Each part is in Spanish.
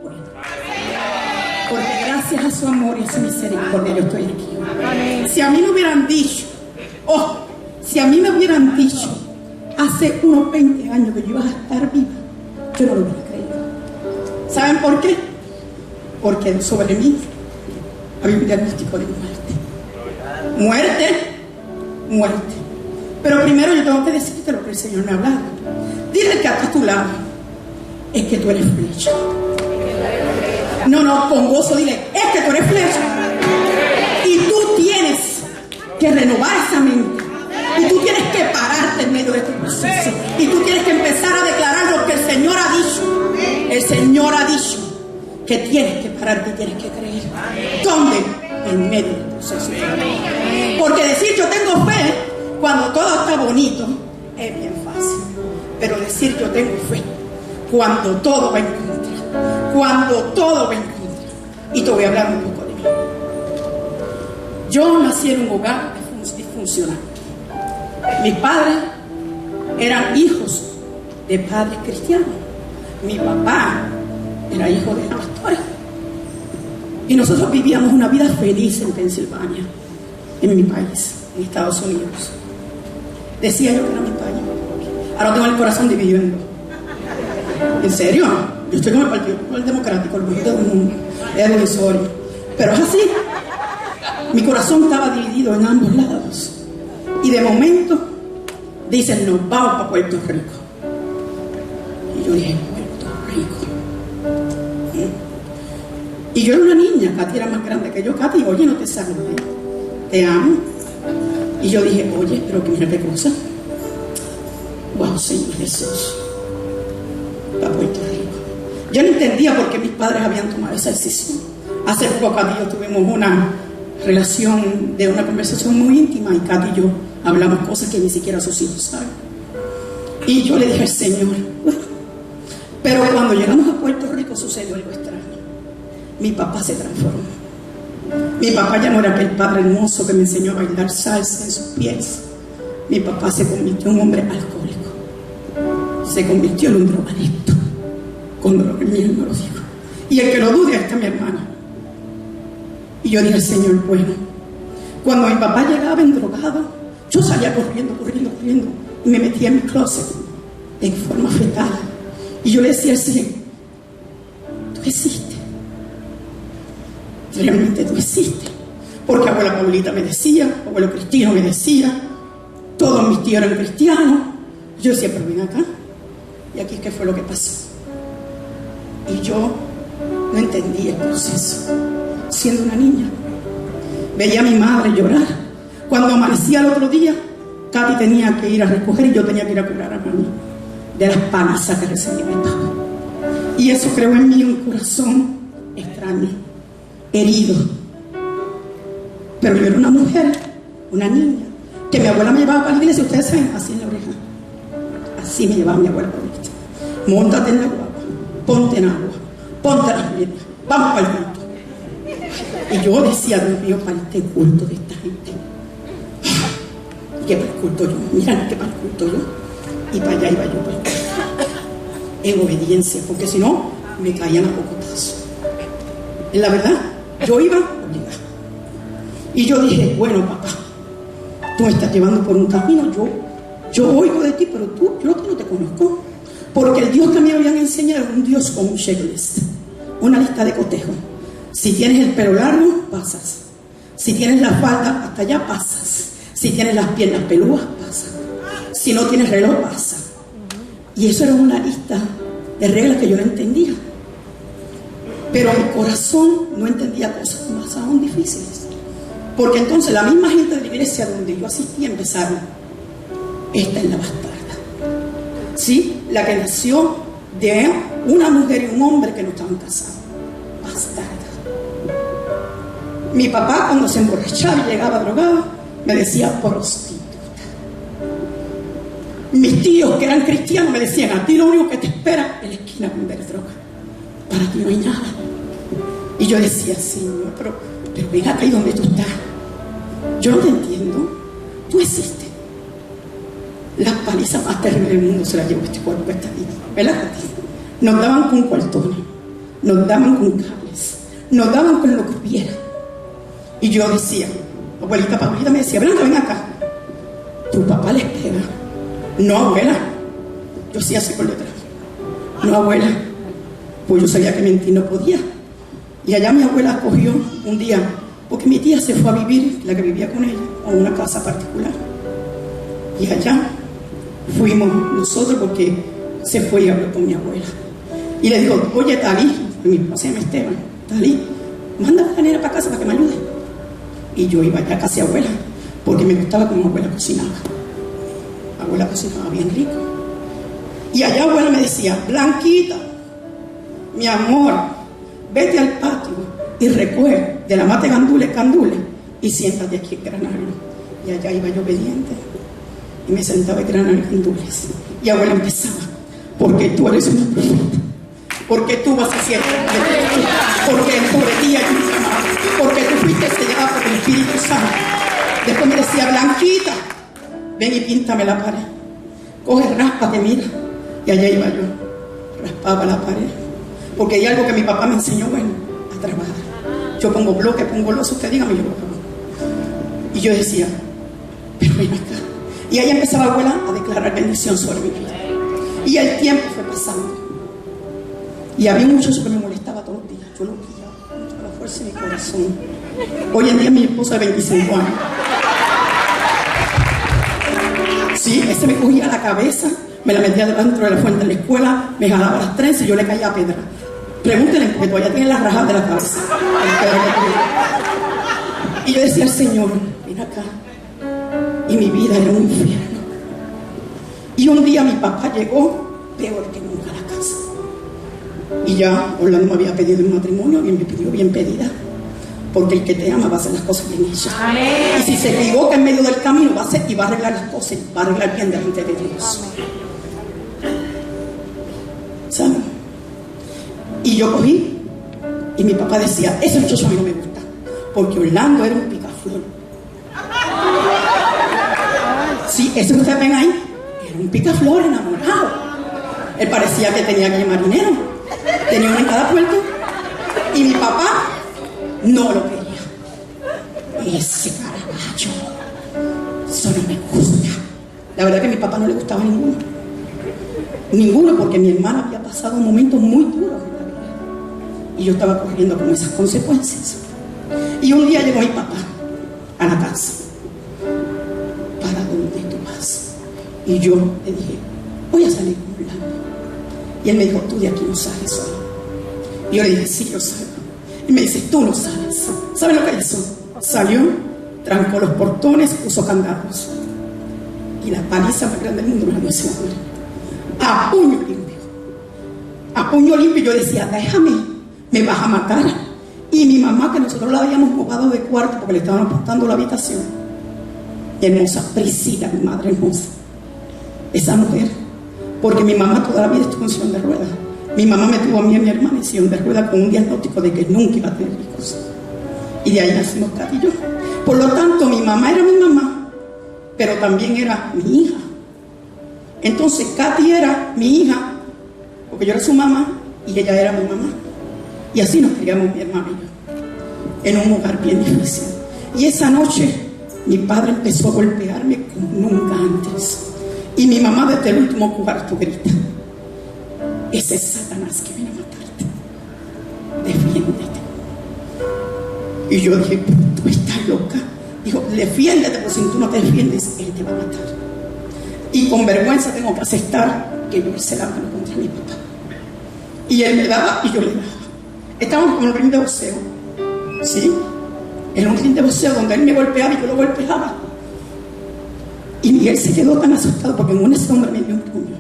bueno. Porque gracias a su amor y a su misericordia yo estoy aquí. Si a mí me hubieran dicho, si a mí me hubieran dicho hace unos 20 años que yo iba a estar viva, yo no lo hubiera creído. ¿Saben por qué? Porque sobre mí había un diagnóstico de muerte. Pero primero yo tengo que decirte lo que el Señor me ha hablado. Dile que acá a tu lado es que tú eres flecha. No, con gozo dile, es que tú eres flecha. Y tú tienes que renovar esa mente. Y tú tienes que pararte en medio de tu proceso. Y tú tienes que empezar a declarar lo que el Señor ha dicho. El Señor ha dicho que tienes que pararte y tienes que creer. ¿Dónde? En medio del proceso. Porque decir yo tengo fe cuando todo está bonito es bien fácil. Pero decir yo tengo fe cuando todo va en contra. Y te voy a hablar un poco de mí. Yo nací en un hogar disfuncional. Mis padres eran hijos de padres cristianos. Mi papá era hijo de pastores. Y nosotros vivíamos una vida feliz en Pensilvania, en mi país, en Estados Unidos. Decía yo que era mi país. Ahora tengo el corazón dividido en dos. ¿En serio? Yo estoy con el Partido Democrático, el mejor del mundo, es divisorio. Pero es así. Mi corazón estaba dividido en ambos lados. Y de momento dicen, nos vamos para Puerto Rico. Y yo dije, Puerto Rico. Y yo era una niña, Katy era más grande que yo. Katy, oye, no te saludé, te amo. Y yo dije, oye, pero que mira qué cosa. Wow, Señor Jesús, para Puerto Rico. Yo no entendía por qué mis padres habían tomado esa decisión. Hace poco Katy y yo tuvimos una relación de una conversación muy íntima y Katy y yo hablamos cosas que ni siquiera sus hijos saben. Y yo le dije al Señor, bueno, pero cuando llegamos a Puerto Rico sucedió algo extraño. Mi papá se transformó. Mi papá ya no era aquel padre hermoso que me enseñó a bailar salsa en sus pies. Mi papá se convirtió en un hombre alcohólico. Se convirtió en un drogadicto. Cuando lo que mi hermano lo dijo. Y el que lo dude está mi hermana. Y yo dije al Señor, bueno, cuando mi papá llegaba endrogado, yo salía corriendo. Y me metía en mi closet en forma fetal. Y yo le decía al Señor, tú existes. Realmente tú existes. Porque abuela Paulita me decía, abuelo Cristino me decía, todos mis tíos eran cristianos. Yo decía, pero ven acá. Y aquí, ¿qué fue lo que pasó? Y yo no entendía el proceso. Siendo una niña, veía a mi madre llorar. Cuando amanecía el otro día, Katy tenía que ir a recoger y yo tenía que ir a curar a mami de las panazas que recibía mi papá. Y eso creó en mí un corazón extraño, herido. Pero yo era una mujer, una niña, que mi abuela me llevaba para la iglesia, ustedes saben, así en la oreja. Así me llevaba mi abuela para la iglesia. Móntate en la guagua, ponte en agua, ponte las piernas, vamos para el culto. Y yo decía, Dios mío, para este culto de esta gente. ¿Y qué para el culto yo? Mira, ¿qué para el culto yo? Y para allá iba yo para el culto. En obediencia, porque si no, me caían a cocotazos. En la verdad, yo iba obligada. Y yo dije, bueno, papá, tú me estás llevando por un camino, yo oigo de ti, pero yo no te conozco. Porque el Dios que me habían enseñado es un Dios con un checklist, una lista de cotejo. Si tienes el pelo largo, pasas. Si tienes la falda hasta allá, pasas. Si tienes las piernas peludas, pasas. Si no tienes reloj, pasa. Y eso era una lista de reglas que yo no entendía. Pero mi corazón no entendía cosas más aún difíciles. Porque entonces la misma gente de la iglesia donde yo asistía empezaron, esta es la bastarda. ¿Sí? La que nació de una mujer y un hombre que no estaban casados. Bastarda. Mi papá cuando se emborrachaba y llegaba drogado, me decía prostituta. Mis tíos que eran cristianos me decían, a ti lo único que te espera es la esquina con vender droga. Para ti no hay nada. Y yo decía, Señor, pero ven acá y donde tú estás. Yo no te entiendo. Tú existes. La paliza más terrible del mundo se la llevó este cuerpo, esta vida. ¿Verdad? Nos daban con cuartones, nos daban con cables, nos daban con lo que hubiera. Y yo decía, abuelita me decía, Blanca, ven acá. Tu papá les pega. No, abuela. Yo sí así por detrás. No, abuela. Pues yo sabía que mentir no podía. Y allá mi abuela cogió un día, porque mi tía se fue a vivir, la que vivía con ella, a una casa particular. Y allá fuimos nosotros porque se fue y habló con mi abuela. Y le digo, oye, Talí, mi papá se llama Esteban, Talí, manda a la nena para casa para que me ayude. Y yo iba allá casi a abuela, porque me gustaba como abuela cocinaba. Abuela cocinaba bien rico. Y allá abuela me decía, Blanquita, mi amor, vete al patio y recoge de la mata de candules y siéntate aquí en granario. Y allá iba yo obediente y me sentaba en granario candules. Y abuela empezaba, porque tú eres una profeta, porque tú vas a hacer, porque sobre ti hay un llamado, porque tú fuiste sellada por el Espíritu Santo. Después me decía, Blanquita, ven y píntame la pared, coge, ráspate, mira. Y allá iba yo, raspaba la pared, porque hay algo que mi papá me enseñó, bueno, a trabajar. Yo pongo bloque, pongo loso, usted dígame, yo lo hago. Y yo decía, pero ven acá. Y ahí empezaba abuela a declarar bendición sobre mi vida. Y el tiempo fue pasando. Y había un muchacho que me molestaba todos los días. Yo lo pillaba con toda la fuerza de mi corazón. Hoy en día mi esposa de 25 años. Sí, ese me cogía la cabeza, me la metía dentro de la fuente en la escuela, me jalaba las trenzas y yo le caía a pedra. Pregúntenle, porque todavía tiene las rajas de la cabeza. Y yo decía al Señor, ven acá. Y mi vida era un infierno. Y un día mi papá llegó peor que nunca a la casa. Y ya Orlando me había pedido un matrimonio y me pidió bien pedida. Porque el que te ama va a hacer las cosas bien hechas. Y si se equivoca en medio del camino, va a hacer y va a arreglar las cosas, va a arreglar bien delante de Dios. ¿Saben? Y yo cogí y mi papá decía, ese muchacho a mí no me gusta, porque Orlando era un picaflor. Sí, ese que ustedes ven ahí era un picaflor enamorado. Él parecía que tenía que ir marinero, tenía uno en cada puerto. Y mi papá no lo quería. Ese carajo, eso no me gusta. La verdad que a mi papá no le gustaba ninguno. Ninguno, porque mi hermana había pasado momentos muy duros en la vida. Y yo estaba corriendo con esas consecuencias. Y un día llegó mi papá a la casa. ¿Para dónde tú vas? Y yo le dije, voy a salir con Orlando. Y él me dijo, tú de aquí no sales solo. Y yo le dije, sí, yo salgo. Y me dice, tú no sales. ¿Sabes lo que hizo? Salió, trancó los portones, puso candados. Y la paliza más grande del mundo me la dio ese hombre. A puño limpio. A puño limpio. Yo decía, déjame, me vas a matar. Y mi mamá, que nosotros la habíamos mudado de cuarto porque le estaban aportando la habitación. Hermosa, Priscila, mi madre hermosa. Esa mujer. Porque mi mamá toda la vida estuvo en sillón de ruedas. Mi mamá me tuvo a mí y a mi hermana en sillón de ruedas con un diagnóstico de que nunca iba a tener hijos. Y de ahí nacimos Katy y yo. Por lo tanto, mi mamá era mi mamá, pero también era mi hija. Entonces, Katy era mi hija, porque yo era su mamá y ella era mi mamá. Y así nos criamos mi hermana y yo, en un hogar bien difícil. Y esa noche, mi padre empezó a golpearme como nunca antes. Y mi mamá desde el último cuarto grita, ese es Satanás que viene a matarte. Defiéndete. Y yo dije, tú estás loca. Dijo, defiéndete, porque si tú no te defiendes, él te va a matar. Y con vergüenza tengo que aceptar que yo hice la mano contra mi papá. Y él me daba y yo le daba. Estábamos en un ring de boxeo. ¿Sí? En un ring de boxeo donde él me golpeaba y yo lo golpeaba. Y Miguel se quedó tan asustado porque en una sombra me dio un puño.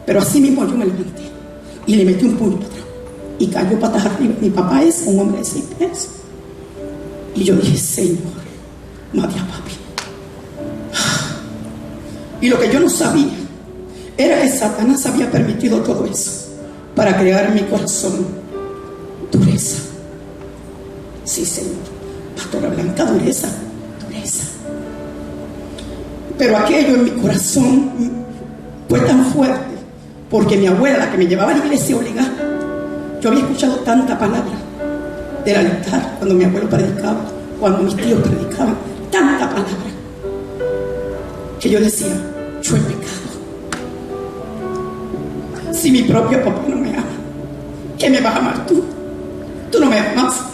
Pero así mismo yo me levanté y le metí un puño para atrás. Y cayó patas arriba. Mi papá es un hombre de 6 pies. Y yo dije, Señor, mate a papi. Y lo que yo no sabía era que Satanás había permitido todo eso para crear en mi corazón dureza. Sí, Señor. Pastora Blanca, dureza. Pero aquello en mi corazón fue tan fuerte porque mi abuela, la que me llevaba a la iglesia obligada, yo había escuchado tanta palabra del altar cuando mi abuelo predicaba, cuando mis tíos predicaban, tanta palabra, que yo decía, yo he pecado. Si mi propio papá no me ama, ¿qué me vas a amar tú? Tú no me amas.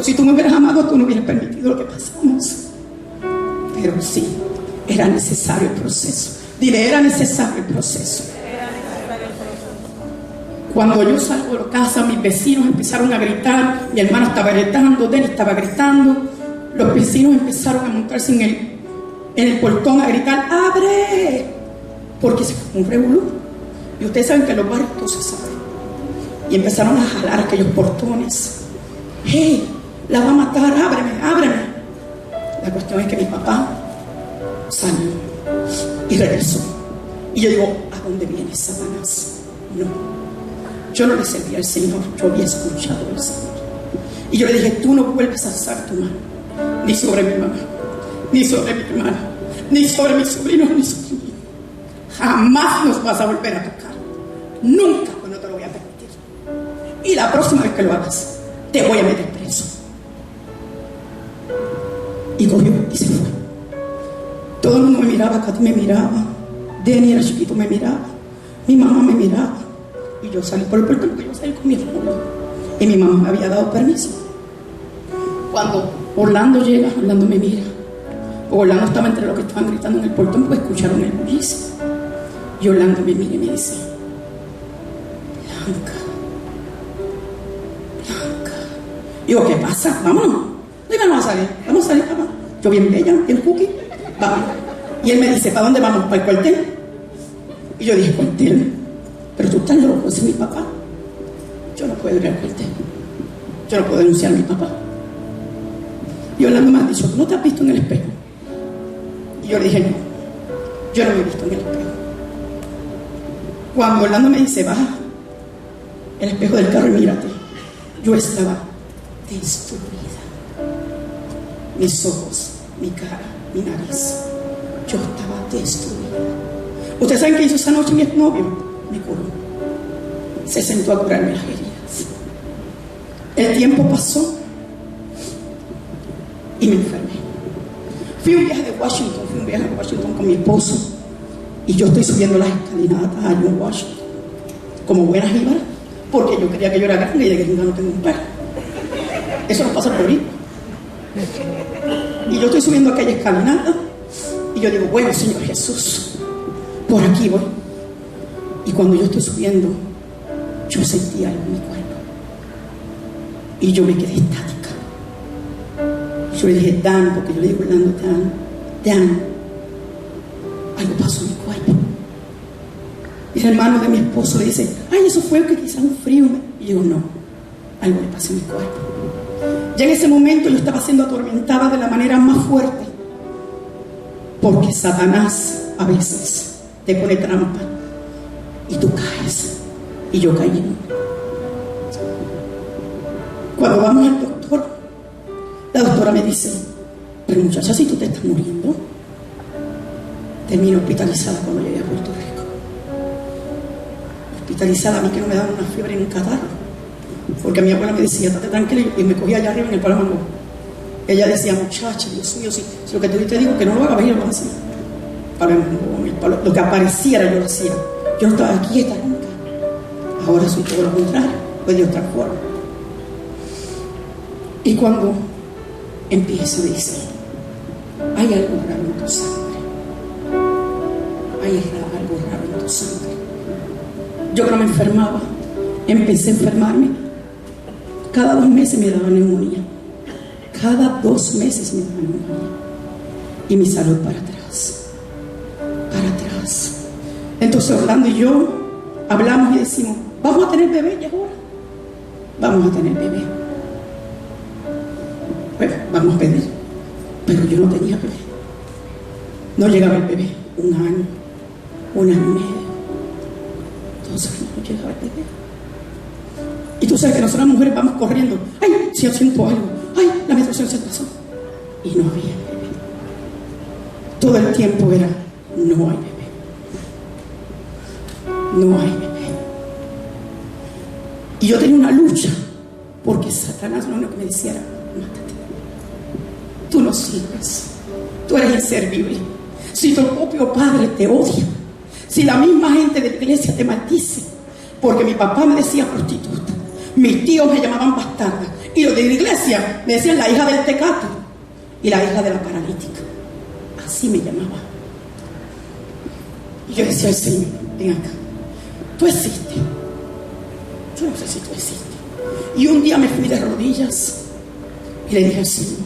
Si tú me hubieras amado, tú no hubieras permitido lo que pasamos. Pero sí, era necesario el proceso. Dile, era necesario el proceso. Cuando yo salgo de la casa, mis vecinos empezaron a gritar, mi hermana estaba gritando, Denis estaba gritando, los vecinos empezaron a montarse en el portón a gritar, ¡abre! Porque se fue un revolú. Y ustedes saben que los barrios todo se sabe. Y empezaron a jalar aquellos portones. ¡Hey! La va a matar, ábreme, ábreme. La cuestión es que mi papá salió y regresó. Y yo digo, ¿a dónde viene Satanás? No, yo no le servía al Señor, yo había escuchado al Señor. Y yo le dije, tú no vuelves a alzar tu mano, ni sobre mi mamá, ni sobre mi hermana, ni sobre mis sobrinos, ni sobre mí. Jamás nos vas a volver a tocar. Nunca, pues no te lo voy a permitir. Y la próxima vez que lo hagas, te voy a meter preso. Y cogió y se fue. Todo el mundo me miraba, Katy me miraba, Denny era chiquito, me miraba, mi mamá me miraba. Y yo salí por el portón porque yo salí con mi esposo. Y mi mamá me había dado permiso. Cuando Orlando llega, Orlando me mira. Orlando estaba entre los que estaban gritando en el portón, pues escucharon el bullicio. Y Orlando me mira y me dice, Blanca. Digo, ¿qué pasa? Vámonos. Vamos a salir, papá. Yo bien bella, bien cookie, vamos. Y él me dice, ¿para dónde vamos? ¿Para el cuartel? Y yo dije, ¿cuartel? Pero tú estás loco, ese es mi papá. Yo no puedo ir al cuartel. Yo no puedo denunciar a mi papá. Y Orlando me ha dicho, ¿tú no te has visto en el espejo? Y yo le dije, no, yo no me he visto en el espejo. Cuando Orlando me dice, baja el espejo del carro y mírate, yo estaba destruida. Mis ojos, mi cara, mi nariz, yo estaba destruida. ¿Ustedes saben qué hizo esa noche mi exnovio? Me curó. Se sentó a curarme las heridas. El tiempo pasó y me enfermé. Fui un viaje de Washington con mi esposo y yo estoy subiendo las escalinatas allá en Washington como buena jíbara, porque yo creía que yo era grande y de gringa no tengo un perro. Eso no pasa por ahí. Y yo estoy subiendo aquella escalinata y yo digo, bueno, Señor Jesús, por aquí voy. Y cuando yo estoy subiendo, yo sentí algo en mi cuerpo y yo me quedé estática. Yo le dije, Dan, porque yo le digo Orlando, Dan, algo pasó en mi cuerpo. Y el hermano de mi esposo le dice, ay, eso fue que quizás un frío. Y yo, no, algo le pasó en mi cuerpo. Ya en ese momento yo estaba siendo atormentada de la manera más fuerte, porque Satanás a veces te pone trampa y tú caes, y yo caí. Cuando vamos al doctor, la doctora me dice, pero muchacha, si tú te estás muriendo. Termino hospitalizada cuando llegué a Puerto Rico. Hospitalizada, a mí que no me daban una fiebre ni un catarro. Porque mi abuela me decía, estate tranquila, y me cogía allá arriba en el palamango. Ella decía, muchacha, Dios mío, si lo que te digo que no lo haga, venir, lo hacía. Lo que apareciera yo lo hacía. Yo no estaba quieta nunca. Ahora soy todo lo contrario, pues de otra forma. Y cuando empieza, dice, hay algo raro en tu sangre. Hay algo raro en tu sangre. Yo que no me enfermaba, empecé a enfermarme. Cada 2 meses me daba neumonía. Cada 2 meses me daba neumonía. Y mi salud para atrás. Para atrás. Entonces Orlando y yo hablamos y decimos, vamos a tener bebé ya ahora. Vamos a tener bebé. Bueno, vamos a pedir. Pero yo no tenía bebé. No llegaba el bebé. 1 año, 1 año y medio. 2 años no llegaba el bebé. Y tú sabes que nosotras las mujeres vamos corriendo. Ay, si yo siento algo. Ay, la menstruación se pasó. Y no había bebé. Todo el tiempo era, no hay bebé. no hay bebé. Y yo tenía una lucha, porque Satanás lo único que me decía era: mátate, tú no sirves, tú eres inservible. Si tu propio padre te odia, si la misma gente de la iglesia te maldice, porque mi papá me decía prostituta, mis tíos me llamaban bastarda, y los de la iglesia me decían la hija del tecato y la hija de la paralítica, así me llamaban. Y yo decía al Señor: ven acá, tú existes, yo no sé si tú existes. Y un día me fui de rodillas y le dije al Señor: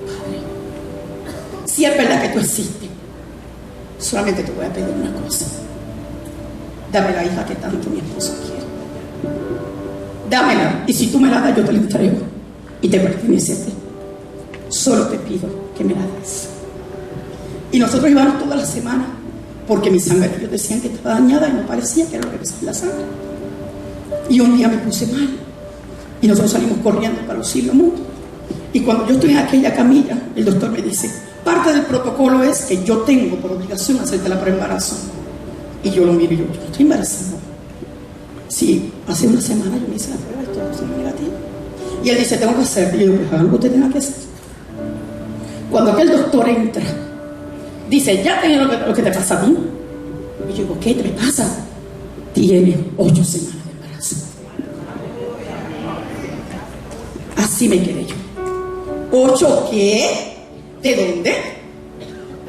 Padre, si es verdad que tú existes, solamente te voy a pedir una cosa: dame la hija que tanto mi esposo quiere. Dámela, y si tú me la das, yo te la entrego y te pertenece a ti. Solo te pido que me la des. Y nosotros íbamos toda la semana, porque mi sangre, ellos decían que estaba dañada y no parecía que era lo que pasaba en la sangre. Y un día me puse mal y nosotros salimos corriendo para auxilio mutuo. Y cuando yo estoy en aquella camilla, el doctor me dice: parte del protocolo es que yo tengo por obligación hacerte la prueba de embarazo. Y yo lo miro y yo no estoy embarazada. Sí, hace una semana yo me hice la prueba y todo es negativo. Y él dice: tengo que hacer. Y yo digo: pues algo usted tenga que hacer. Cuando aquel doctor entra, dice: ya tengo lo que te pasa a ti. Y yo digo: ¿qué te pasa? Tiene 8 semanas de embarazo. Así me quedé yo. ¿8 qué? ¿De dónde?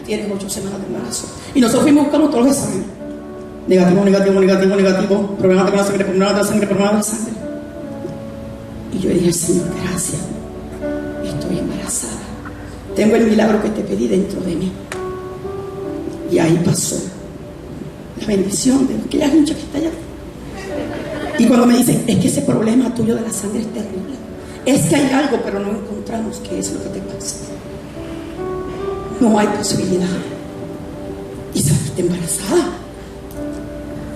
Tienes 8 semanas de embarazo. Y nosotros fuimos buscando todos los exámenes. Negativo, negativo, negativo, negativo. Problemas de la sangre, problemas de la sangre, problemas de la sangre. Y yo dije al Señor: gracias, estoy embarazada. Tengo el milagro que te pedí dentro de mí. Y ahí pasó la bendición de aquella hincha que está allá. Y cuando me dicen: es que ese problema tuyo de la sangre es terrible, es que hay algo, pero no encontramos qué es lo que te pasa. No hay posibilidad. Y saliste embarazada.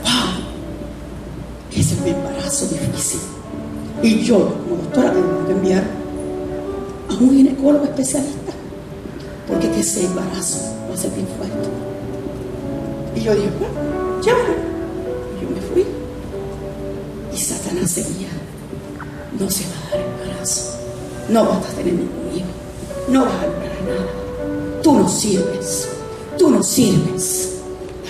¡Wow! Ese es un embarazo difícil. Y yo, como doctora, tengo que enviar a un ginecólogo especialista, porque que ese embarazo va a ser bien fuerte. Y yo dije: bueno, llévalo. Y yo me fui. Y Satanás seguía: no se va a dar embarazo, no vas a tener ningún hijo, no vas a lograr nada, tú no sirves, tú no sirves.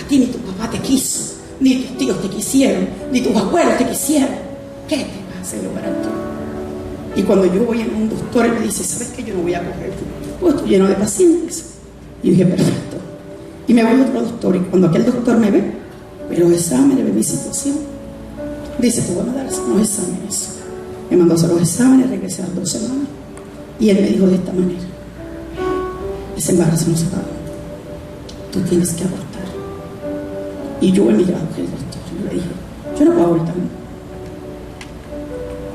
A ti ni tu papá te quiso, ni tus tíos te quisieron, ni tus abuelos te quisieron. ¿Qué te vas a hacer lograr tú? Y cuando yo voy a un doctor, él me dice: ¿sabes qué? Yo no voy a coger, pues estoy lleno de pacientes. Y yo dije: perfecto. Y me voy a otro doctor, y cuando aquel doctor me ve los exámenes, ve mi situación, dice: te voy a dar unos exámenes. Me mandó a hacer los exámenes, regresé a las 2 semanas. Y él me dijo de esta manera: ese embarazo no se va a dar, tú tienes que abortar. Y yo he mirado al doctor y le dije: yo no puedo abortar,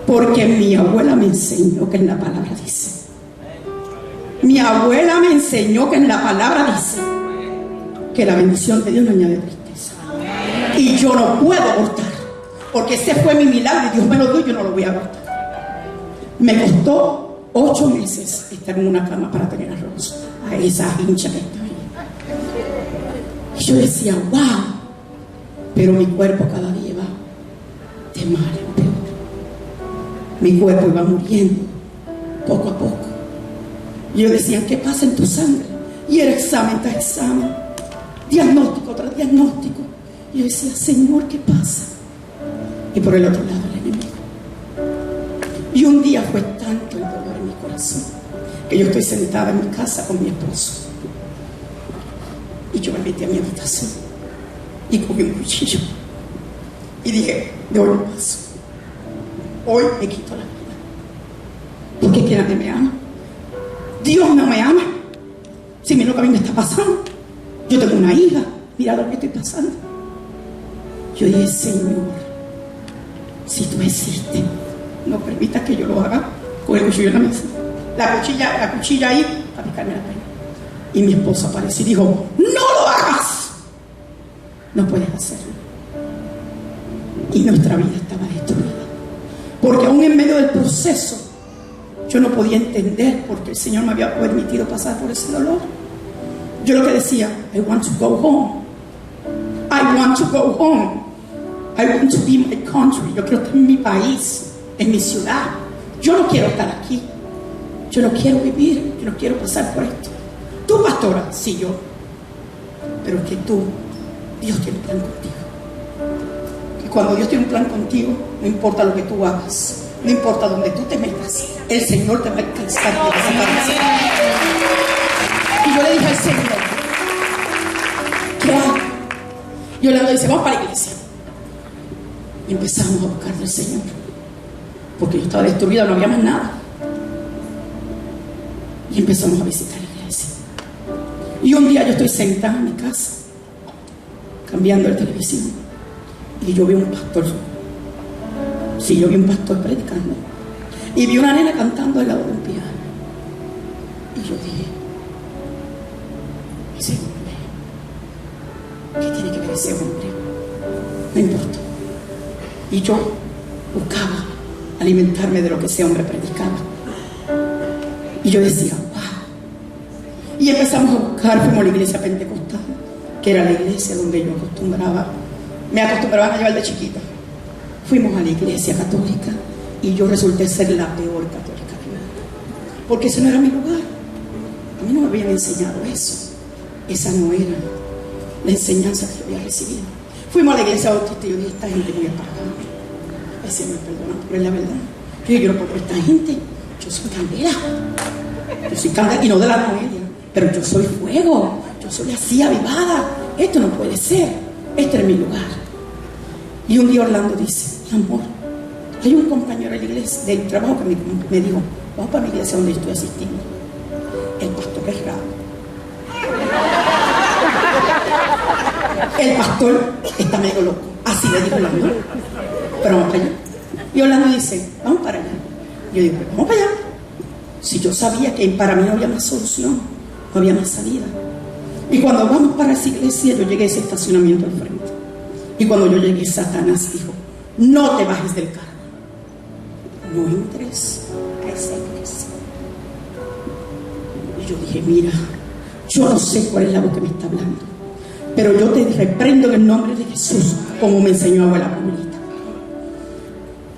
porque mi abuela me enseñó que en la palabra dice, mi abuela me enseñó que en la palabra dice que la bendición de Dios no añade tristeza. Y yo no puedo abortar, porque ese fue mi milagro y Dios me lo dio y yo no lo voy a abortar. Me costó 8 meses estar en una cama para tener arroz a esa hincha que está ahí. Y yo decía: wow. Pero mi cuerpo cada día iba de mal en peor. Mi cuerpo iba muriendo poco a poco. Y yo decía: ¿qué pasa en tu sangre? Y era examen tras examen, diagnóstico tras diagnóstico. Y yo decía: Señor, ¿qué pasa? Y por el otro lado el enemigo. Y un día fue tanto el dolor en mi corazón que yo estoy sentada en mi casa con mi esposo. Y yo me metí a mi habitación y cogí un cuchillo y dije: de hoy no paso, hoy me quito la vida, porque es que nadie me ama. Dios no me ama. Si mira lo que a mí me está pasando, yo tengo una hija, mira lo que estoy pasando. Yo dije: Señor, si tú existes, no permitas que yo lo haga con el cuchillo en la mesa, la cuchilla ahí para picarme la pena. Y mi esposo apareció y dijo: no lo hagas, no puedes hacerlo. Y nuestra vida estaba destruida, porque aún en medio del proceso yo no podía entender por qué el Señor me había permitido pasar por ese dolor. Yo lo que decía: I want to go home, I want to go home. I want to be my country. Yo quiero estar en mi país, en mi ciudad. Yo no quiero estar aquí. Yo no quiero vivir. Yo no quiero pasar por esto. Tú, pastora, sí, yo. Pero es que tú, Dios tiene un plan contigo. Y cuando Dios tiene un plan contigo, no importa lo que tú hagas, no importa dónde tú te metas, el Señor te va a alcanzar y te va a sacar. Y yo le dije al Señor, ¿qué hago? Y Orlando dice, vamos para la iglesia. Y empezamos a buscar del Señor, porque yo estaba destruida, no había más nada. Y empezamos a visitar la iglesia. Y un día yo estoy sentada en mi casa, cambiando la televisión, y yo vi un pastor. Sí, yo vi un pastor predicando. Y vi una nena cantando al lado de un piano. Y yo dije, ese hombre, ¿qué tiene que ver ese hombre? No importa. Y yo buscaba alimentarme de lo que ese hombre predicaba. Y yo decía, wow. Y empezamos a buscar, fuimos a la iglesia pentecostal, que era la iglesia donde yo me acostumbraban a llevar de chiquita. Fuimos a la iglesia católica y yo resulté ser la peor católica que había. Porque ese no era mi lugar. A mí no me habían enseñado eso. Esa no era la enseñanza que yo había recibido. Fuimos a la iglesia bautista y yo dije, esta gente muy apagada. Ay, Señor, perdona, pero es la verdad. Yo no puedo por esta gente. Yo soy candela. Yo soy candela y no de la Noelia. Pero yo soy fuego. Yo soy así avivada. Esto no puede ser. Este es mi lugar. Y un día Orlando dice, amor, hay un compañero de la iglesia, del trabajo, que me dijo, vamos para mi iglesia donde estoy asistiendo. El pastor es raro. El pastor está medio loco. Así le dijo Orlando. Pero vamos para allá. Y Orlando dice, vamos para allá. Yo digo, vamos para allá. Si yo sabía que para mí no había más solución, no había más salida. Y cuando vamos para esa iglesia, yo llegué a ese estacionamiento al frente. Y cuando yo llegué, Satanás dijo, no te bajes del carro. No entres a esa iglesia. Y yo dije, mira, yo no sé cuál es la voz que me está hablando, pero yo te reprendo en el nombre de Jesús, como me enseñó abuela Paulita.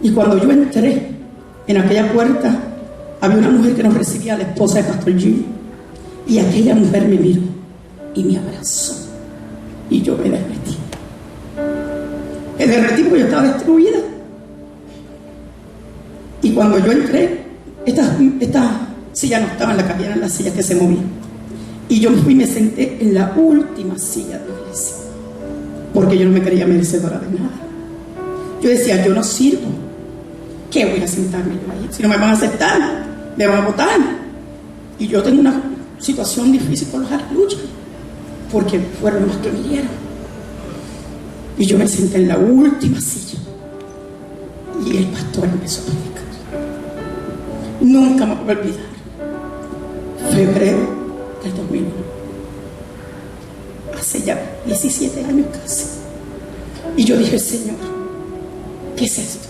Y cuando yo entré en aquella puerta, había una mujer que nos recibía, la esposa de Pastor Jim. Y aquella mujer me miró y me abrazó. Y yo me derretí. Me derretí porque yo estaba destruida. Y cuando yo entré, esta silla no estaba en la cabina, eran las sillas que se movían. Y yo fui y me senté en la última silla de la iglesia, porque yo no me creía merecedora de nada. Yo decía, yo no sirvo. ¿Qué voy a sentarme yo ahí? Si no me van a aceptar, me van a votar. Y yo tengo una situación difícil con los aleluya, porque fueron los que me dieron. Y yo me senté en la última silla y el pastor empezó a predicar. Nunca me voy a olvidar. Febrero del 2001. Hace ya 17 años casi. Y yo dije, Señor, ¿qué es esto?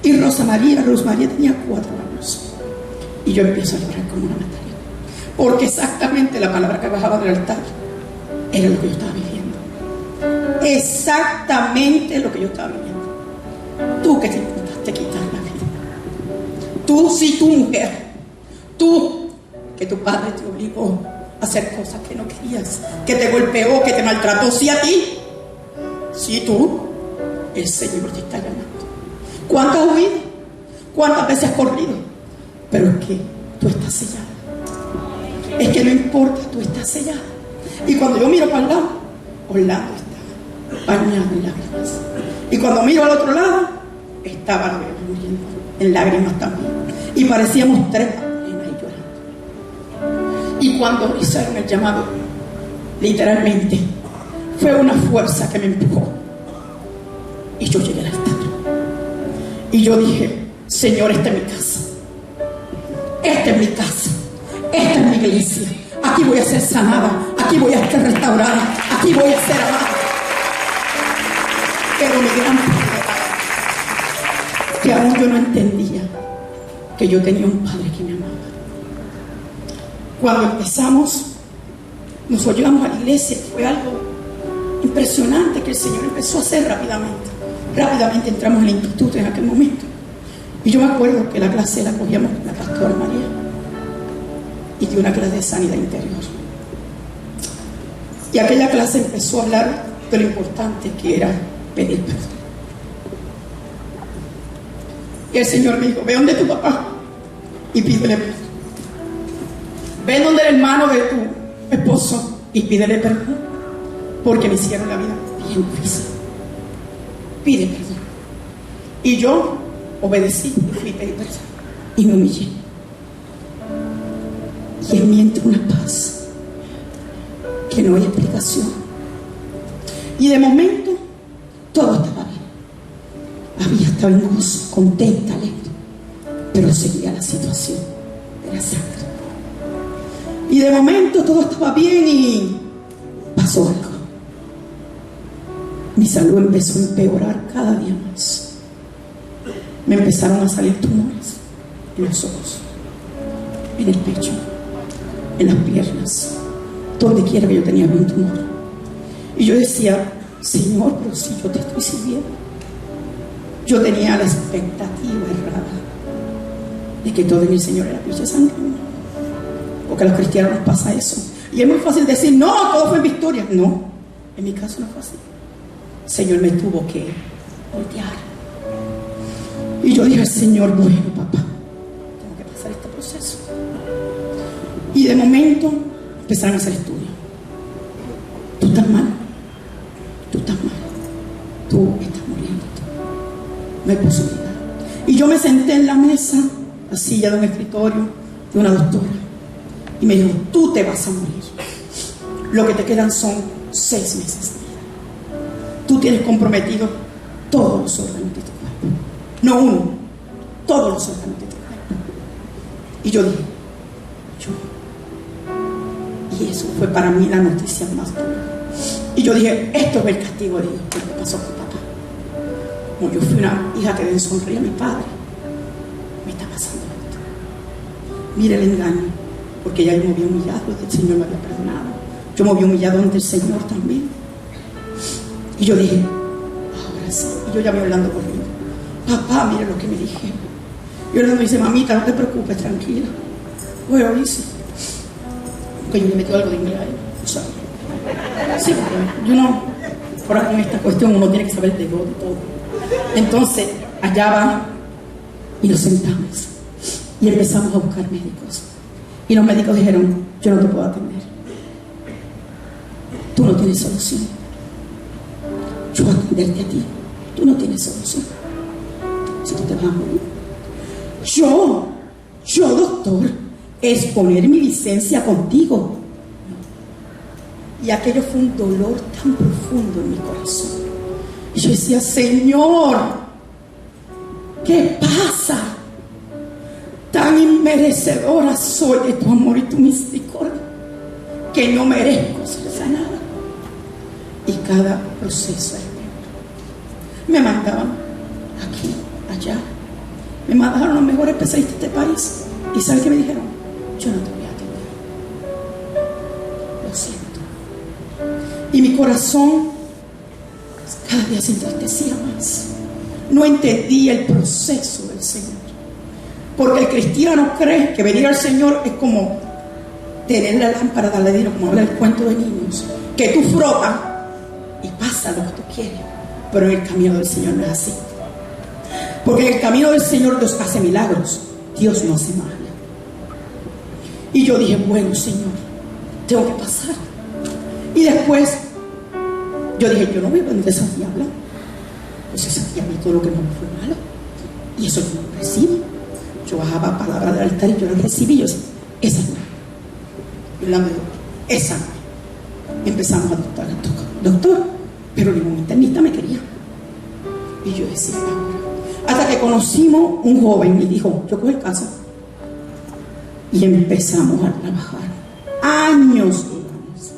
Y Rosa María tenía 4 años. Y yo empiezo a llorar como una Magdalena, porque exactamente la palabra que bajaba del altar era lo que yo estaba viviendo. Exactamente lo que yo estaba viviendo. Tú que te intentaste quitar la vida. Tú, sí, tú, mujer. Tú, que tu padre te obligó a hacer cosas que no querías, que te golpeó, que te maltrató. Sí, a ti. Sí, tú. El Señor te está llamando. ¿Cuánto has huido? ¿Cuántas veces has corrido? Pero es que tú estás sellada. Es que no importa, tú estás sellada. Y cuando yo miro para el lado, Orlando estaba bañado en lágrimas. Y cuando miro al otro lado, estaba muriendo en lágrimas también. Y parecíamos 3 Magdalenas ahí llorando. Y cuando hicieron el llamado, literalmente, fue una fuerza que me empujó. Y yo llegué al altar. Y yo dije, Señor, esta es mi casa. Esta es mi casa. Esta es mi iglesia. Aquí voy a ser sanada. Aquí voy a ser restaurada. Aquí voy a ser amada. Pero mi gran problema, que aún yo no entendía que yo tenía un padre que me amaba. Cuando empezamos, nosotros llegamos a la iglesia, fue algo impresionante que el Señor empezó a hacer rápidamente. Rápidamente entramos en la instituto en aquel momento. Y yo me acuerdo que la clase la cogíamos con la pastora María y dio una clase de sanidad interior. Y aquella clase empezó a hablar de lo importante que era pedir perdón. Y el Señor me dijo: ve donde tu papá y pídele perdón. Ve donde el hermano de tu esposo y pídele perdón, porque me hicieron la vida bien difícil. Pide perdón. Y yo obedecí y fui a pedir perdón y me humillé. Y en mí entró una paz que no hay explicación. Y de momento todo estaba bien. Estaba en gozo, contenta, alegre, pero seguía la situación de la sangre. Y de momento todo estaba bien y pasó algo. Mi salud empezó a empeorar cada día más. Me empezaron a salir tumores en los ojos, en el pecho, en las piernas, donde quiera que yo tenía un tumor. Y yo decía: Señor, pero si yo te estoy sirviendo. Yo tenía la expectativa errada de que todo en el Señor era pinche sangre. Porque a los cristianos nos pasa eso. Y es muy fácil decir: no, todo fue en victoria. No, en mi caso no fue así. El Señor me tuvo que voltear. Y yo dije al Señor: bueno, papá, tengo que pasar este proceso. Y de momento empezaron a hacer estudios. Tú estás mal. Tú estás mal. Tú estás muriendo. No hay posibilidad. Y yo me senté en la mesa, la silla de un escritorio de una doctora, y me dijo: tú te vas a morir. Lo que te quedan son 6 meses de vida. Tú tienes comprometido todos los órganos de tu cuerpo. No uno, todos los órganos de tu cuerpo. Y yo dije: y eso fue para mí la noticia más dura. Y yo dije: esto es el castigo de Dios, lo que pasó con papá. Como yo fui una hija que le sonreía a mi padre, me está pasando esto. Mire el engaño, porque ya yo me había humillado, el Señor me había perdonado. Yo me había humillado ante el Señor también. Y yo dije: ahora sí. Y yo ya me hablando conmigo: papá, mire lo que me dije. Y él me dice: mamita, no te preocupes, tranquila. Bueno, dice que yo le metí algo de inglés a él, ¿sabes? Sí, porque yo no, ahora con esta cuestión uno tiene que saber de todo. Entonces, allá va y nos sentamos y empezamos a buscar médicos. Y los médicos dijeron: yo no te puedo atender. Tú no tienes solución. Yo voy a atenderte a ti. Tú no tienes solución. Si tú te vas a morir. Yo, doctor, exponer mi licencia contigo. Y aquello fue un dolor tan profundo en mi corazón. Y yo decía: Señor, ¿qué pasa? Tan inmerecedora soy de tu amor y tu misericordia, que no merezco ser sanada. Y cada proceso era peor. Me mandaban aquí, allá. Me mandaron a los mejores especialistas de este país. ¿Y sabes qué me dijeron? Yo no te voy a atender. Lo siento. Y mi corazón cada día se entristecía más. No entendía el proceso del Señor. Porque el cristiano cree que venir al Señor es como tener la lámpara de Aladino, como habla el cuento de niños, que tú frotas y pasa lo que tú quieres. Pero en el camino del Señor no es así. Porque en el camino del Señor Dios hace milagros. Dios no hace magia. Y yo dije: bueno, Señor, tengo que pasar. Y después yo dije: yo no voy a vender esa diabla. Pues esa diabla, todo lo que no fue malo. Y eso yo no lo recibo. Yo bajaba palabras del altar y yo lo recibí. Y yo decía: esa no. Yo la veo, esa no. Empezamos a doctor, doctor, pero ningún internista me quería. Y yo decía: ahora. Hasta que conocimos un joven y dijo: yo cojo el caso. Y empezamos a trabajar. Años duramos.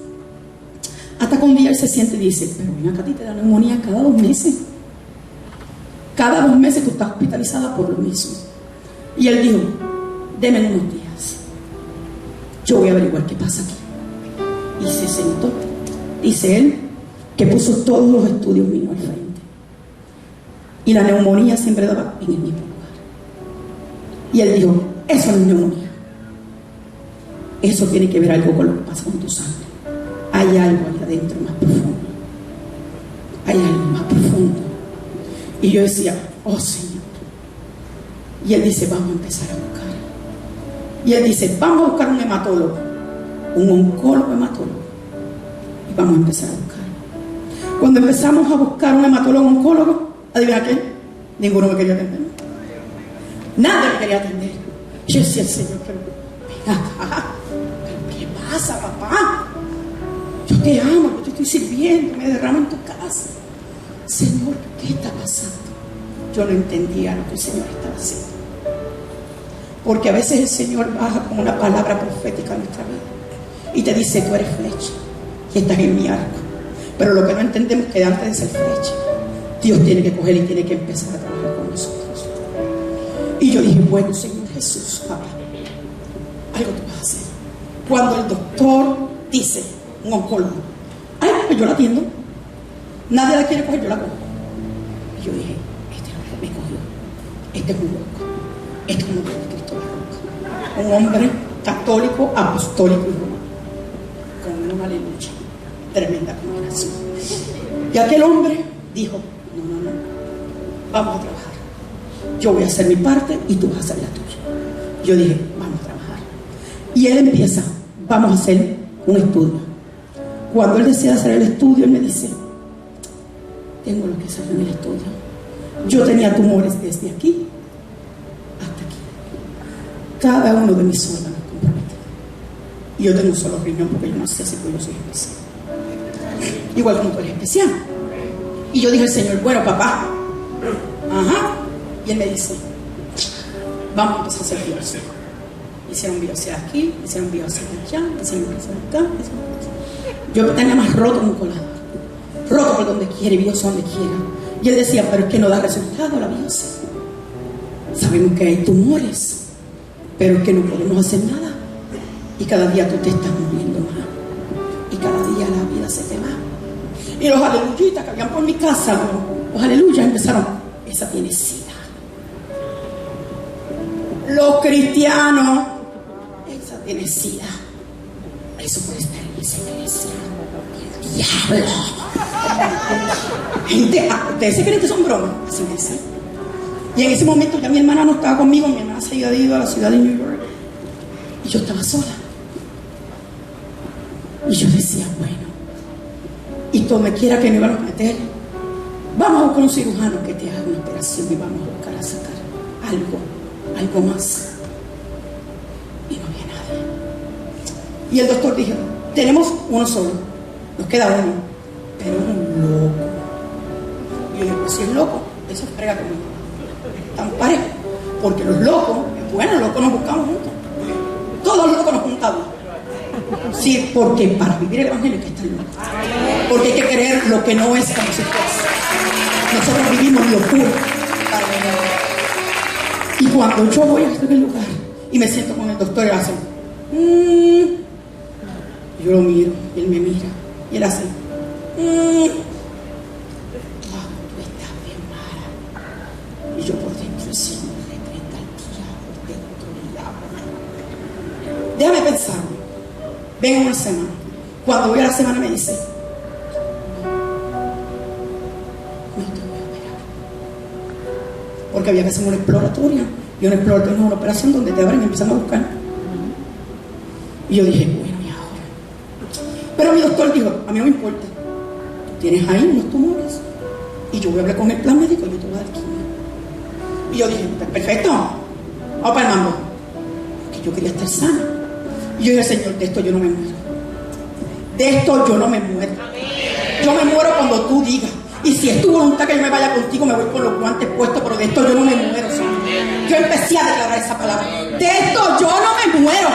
Hasta que un día él se siente y dice: pero ven acá, a ti te da neumonía cada 2 meses. Cada 2 meses tú estás hospitalizada por lo mismo. Y él dijo: deme unos días. Yo voy a averiguar qué pasa aquí. Y se sentó. Dice él: que puso todos los estudios míos al frente. Y la neumonía siempre daba en el mismo lugar. Y él dijo, eso no es neumonía. Eso tiene que ver algo con lo que pasa con tu sangre. Hay algo ahí adentro más profundo. Hay algo más profundo. Y yo decía, oh Señor. Y él dice, vamos a empezar a buscar. Y él dice, vamos a buscar un hematólogo, un oncólogo hematólogo. Y vamos a empezar a buscar. Cuando empezamos a buscar un hematólogo oncólogo, ¿adivina qué? Ninguno me quería atender. Nadie me quería atender. Yo decía, Señor, pero ven acá. ¿Qué pasa, papá? Yo te amo, yo te estoy sirviendo, me derramo en tu casa. Señor, ¿qué está pasando? Yo no entendía lo que el Señor estaba haciendo. Porque a veces el Señor baja con una palabra profética en nuestra vida y te dice, tú eres flecha y estás en mi arco. Pero lo que no entendemos es que antes de ser flecha, Dios tiene que coger y tiene que empezar a trabajar con nosotros. Y yo dije, bueno, Señor Jesús, habla. Algo tú vas a hacer. Cuando el doctor dice, un oncólogo, ay, pues yo la atiendo. Nadie la quiere coger, yo la cojo. Y yo dije, este hombre me cogió. Este es un loco. Este es un hombre de Cristo la roca. Un hombre católico, apostólico y romano. Con una aleluya. Tremenda combinación. Y aquel hombre dijo, no. Vamos a trabajar. Yo voy a hacer mi parte y tú vas a hacer la tuya. Yo dije, vamos a trabajar. Y él empieza, vamos a hacer un estudio. Cuando él decide hacer el estudio, él me dice, tengo lo que salió en el estudio. Yo tenía tumores desde aquí hasta aquí. Cada uno de mis órganos comprometidos. Y yo tengo un solo riñón porque yo nací así, porque yo soy especial. Igual como tú eres especial. Y yo dije al Señor, bueno, papá. Ajá. Y él me dice, vamos a empezar a hacer biopsia. Hicieron biopsia aquí, hicieron biopsia allá, hicieron biopsia acá. Yo tenía más roto en un colador. Roto por donde quiera y biopsia donde quiera. Y él decía, pero es que no da resultado la biopsia. Sabemos que hay tumores, pero es que no podemos hacer nada. Y cada día tú te estás muriendo más. Y cada día la vida se te va. Y los aleluyitas que habían por mi casa, los aleluyas empezaron, esa tiene sida. Los cristianos, esa tiene sida. Eso puede estar en esa iglesia. El diablo. Gente, ustedes se creen que son bromas. Así me dicen. Y en ese momento ya mi hermana no estaba conmigo. Mi hermana se había ido a la ciudad de New York. Y yo estaba sola. Y yo decía, bueno, y todo me quiera que me van a meter. Vamos a buscar un cirujano que te haga una operación y vamos a buscar a sacar algo más. Y no había nadie. Y el doctor dijo, tenemos uno solo, nos queda uno, pero es un loco. Y yo dije, pues si es loco, eso frega conmigo. Estamos parejos, porque los locos, bueno, los locos nos buscamos juntos. Todos los locos nos juntamos. Sí, porque para vivir el evangelio hay que estar loco. Porque hay que creer lo que no es como si fuese. Nosotros vivimos locura para vivir. Y cuando yo voy a este lugar y me siento con el doctor, él hace yo lo miro y él me mira y él hace tú estás bien mala. Y yo por dentro, Señor, reprenda al diablo, déjame pensar. Venga una semana. Cuando voy a la semana me dice, no te voy a operar. Porque había que hacer una exploratoria. Y una exploratoria es una operación donde te abren y empiezan a buscar. Y yo dije, bueno, ¿y ahora? Pero mi doctor dijo, a mí no me importa. Tú tienes ahí unos tumores. Y yo voy a hablar con el plan médico y yo te voy a dar quimio. Y yo dije, pues perfecto. Vamos para el mambo. Porque yo quería estar sana. Y yo dije, Señor, de esto yo no me muero. De esto yo no me muero. Yo me muero cuando tú digas. Y si es tu voluntad que yo me vaya contigo, me voy con los guantes puestos, pero de esto yo no me muero, Señor. Yo empecé a declarar esa palabra. De esto yo no me muero.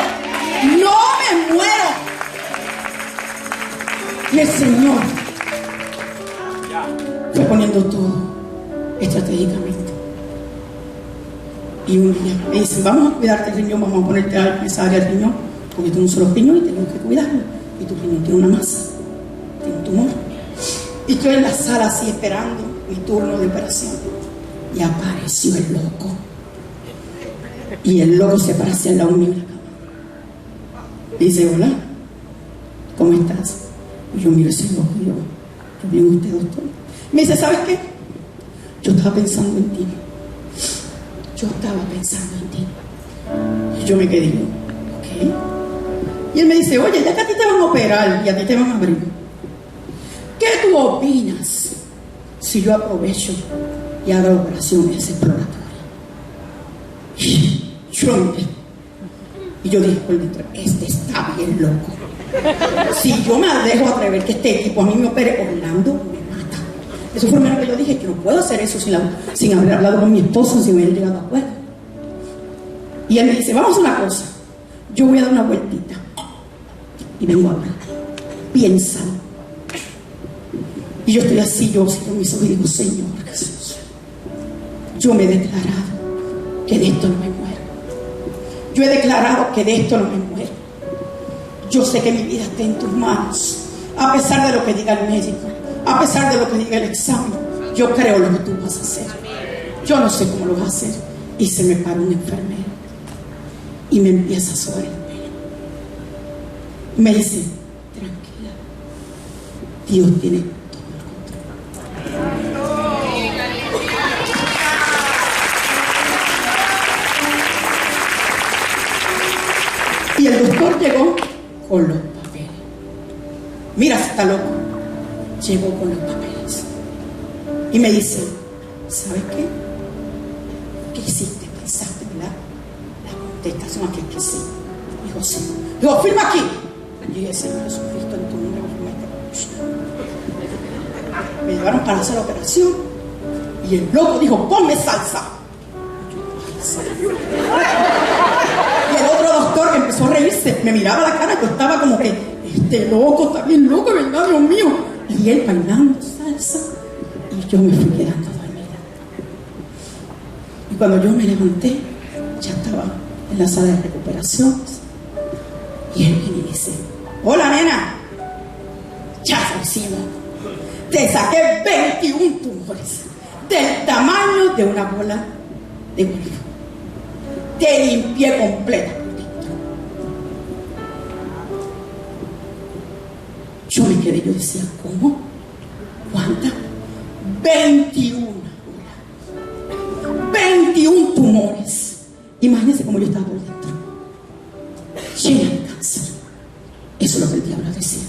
No me muero. Y el Señor fue poniendo todo estratégicamente. Y un día me dicen, vamos a cuidarte el riñón, vamos a ponerte en esa área del riñón, porque tú no solo riñón y tenemos que cuidarlo. Y tu riñón tiene una masa, tiene un tumor. Y estoy en la sala así esperando mi turno de operación. Y apareció el loco. Y el loco se parece al lado mío en la cama. Y dice, hola, ¿cómo estás? Y yo miro ese loco y yo bien, usted, doctor. Me dice, ¿sabes qué? Yo estaba pensando en ti. Yo estaba pensando en ti. Y yo me quedé, ¿ok? Y él me dice, oye, ya que a ti te van a operar y a ti te van a abrir, ¿qué tú opinas si yo aprovecho y hago la operación exploratoria? Y yo dije por dentro, este está bien loco. Si yo me dejo atrever que este equipo a mí me opere, Orlando me mata. Eso fue lo primero que yo dije, que no puedo hacer eso sin haber hablado con mi esposo, sin haber llegado a acuerdo. Y él me dice, vamos a una cosa, yo voy a dar una vueltita y vengo a hablar, piénsalo. Y yo estoy así, yo cierro mis ojos y digo, Señor Jesús, yo me he declarado que de esto no me muero. Yo he declarado que de esto no me muero. Yo sé que mi vida está en tus manos. A pesar de lo que diga el médico, a pesar de lo que diga el examen, yo creo lo que tú vas a hacer. Yo no sé cómo lo vas a hacer. Y se me para un enfermero y me empieza a sobar el pelo. Me dice, tranquila, Dios tiene todo el control. Y el doctor llegó con los papeles. Mira, está loco. Llegó con los papeles. Y me dice, ¿sabes qué? ¿Qué hiciste? Pensaste, ¿verdad? La contestación aquí es que sí. Dijo, sí. Dijo, firma aquí. Y dije, Señor Jesucristo, en tu nombre, me llevaron para hacer la operación. Y el loco dijo, ponme salsa. Y el otro doctor empezó a reírse, me miraba la cara, yo estaba como que, este loco está bien loco, ¿verdad? Dios mío. Y él bailando salsa, y yo me fui quedando dormida. Y cuando yo me levanté, ya estaba en la sala de recuperaciones, y él viene y dice, hola nena, ya lo hicimos, te saqué 21 tumores, del tamaño de una bola de golf. Te limpié completa por dentro. Yo me quedé, yo decía, ¿cómo? ¿Cuántas? 21. 21 tumores. Imagínense cómo yo estaba por dentro. Llena de cáncer. Eso es lo que el diablo decía.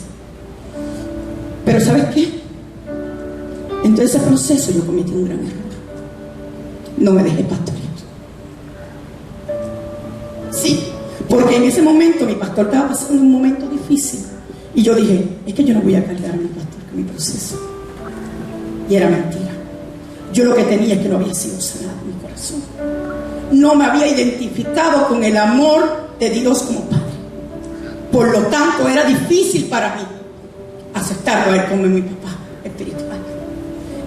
Pero ¿sabes qué? En todo ese proceso yo cometí un gran error. No me dejé pastorear. Sí, porque en ese momento mi pastor estaba pasando un momento difícil. Y yo dije, es que yo no voy a cargar a mi pastor con mi proceso. Y era mentira. Yo lo que tenía es que no había sido sanado en mi corazón. No me había identificado con el amor de Dios como Padre. Por lo tanto, era difícil para mí aceptarlo a Él como mi papá espiritual.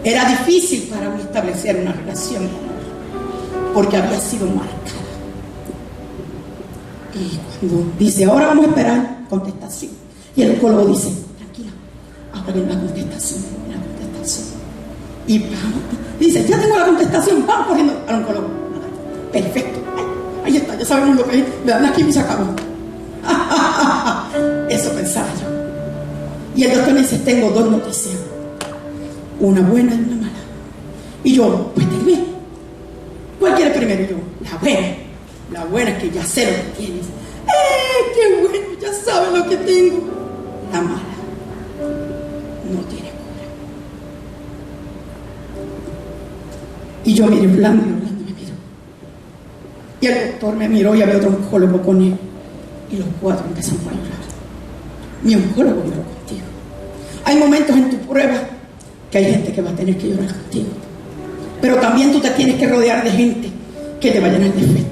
Era difícil para mí establecer una relación con Él, porque había sido marcada. Y cuando dice, ahora vamos a esperar contestación, y el oncólogo dice, tranquila, ahora viene la contestación, y vamos, dice, ya tengo la contestación, vamos corriendo al oncólogo. Perfecto, ahí está, ya sabemos lo que es, me dan aquí y se acabó. Eso pensaba yo. Y el doctor me dice, tengo dos noticias, una buena y una mala. Y yo, pues dime, ¿cuál quiere primero? Y yo, la buena. La buena es que ya sé lo que tienes. ¡Qué bueno! Ya sabes lo que tengo. La mala no tiene cura. Y yo miré Orlando y Orlando me miró. Y el doctor me miró y había otro oncólogo con él. Y los cuatro empezamos a llorar. Mi oncólogo lloró contigo. Hay momentos en tu prueba que hay gente que va a tener que llorar contigo. Pero también tú te tienes que rodear de gente que te va a llenar de fe.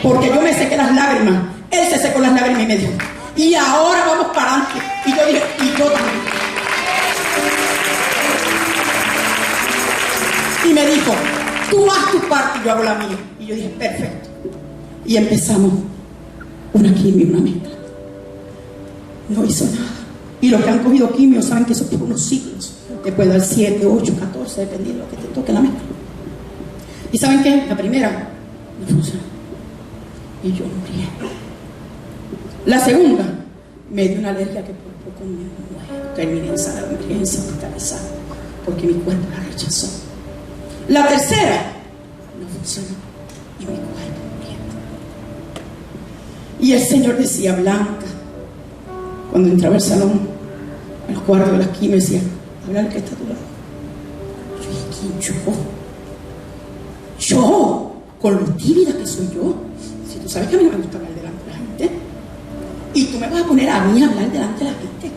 Porque yo me sequé las lágrimas, él se secó las lágrimas y me dijo, y ahora vamos para adelante. Y yo dije, y yo también. Y me dijo, tú haz tu parte y yo hago la mía. Y yo dije, perfecto. Y empezamos una quimio y una mezcla. No hizo nada. Y los que han cogido quimio saben que eso es por unos siglos. te puede dar 7, 8, 14, dependiendo de lo que te toque la mezcla. ¿Y saben qué? La primera no funcionó. Y yo morí. La segunda, me dio una alergia que por poco me muero. Terminé en sala de emergencia hospitalizada porque mi cuerpo la rechazó. La tercera, no funcionó. Y mi cuerpo muriendo. Y el Señor decía, Blanca, cuando entraba al salón, al cuarto de la quimio, decía, habla al que está a tu lado. Yo dije, ¿quién? Yo, con lo tímida que soy yo. Si tú sabes que a mí no me gusta hablar delante de la gente, y tú me vas a poner a mí a hablar delante de la gente,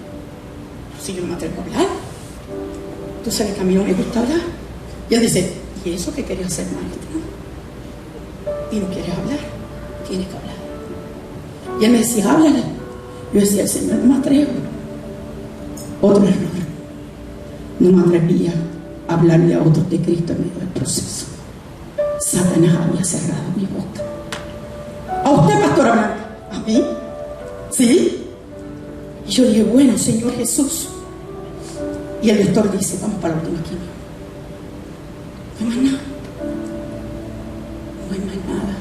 si yo no me atrevo a hablar. Tú sabes que a mí no me gusta hablar. Y él dice, ¿y eso que querías hacer, maestra? Y no quieres hablar, tienes que hablar. Y él me decía, háblale. Yo decía, el Señor, no me atrevo. Otro error, no me atrevía a hablarle a otros de Cristo en medio del proceso. Satanás había cerrado mi boca. ¿A usted, pastora Blanca? ¿A mí? ¿Sí? Y yo dije, bueno, Señor Jesús. Y el doctor dice, vamos para la última quimio. No hay más nada. No hay más nada.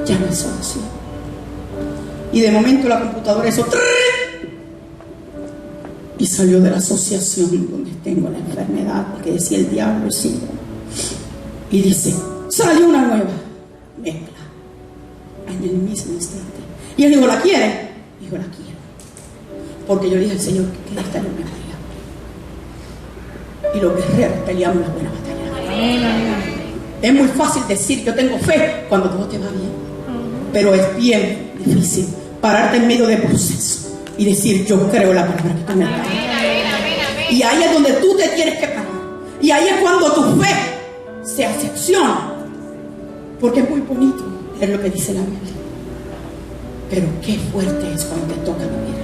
Ya no hay solución. Y de momento la computadora hizo y salió de la asociación donde tengo la enfermedad, porque decía el diablo, el síndrome. Y dice, salió una nueva mezcla en el mismo instante. Y él dijo, ¿la quiere? Dijo, la quiero. Porque yo dije al Señor que esta no me moría. Y los guerreros peleamos las buenas batallas. Es muy fácil decir, yo tengo fe cuando todo te va bien. Pero es bien difícil pararte en medio del proceso y decir, yo creo la palabra que tú me das. Y ahí es donde tú te tienes que parar. Y ahí es cuando tu fe se hace acción. Porque es muy bonito leer lo que dice la Biblia. Pero qué fuerte es cuando te toca vivir.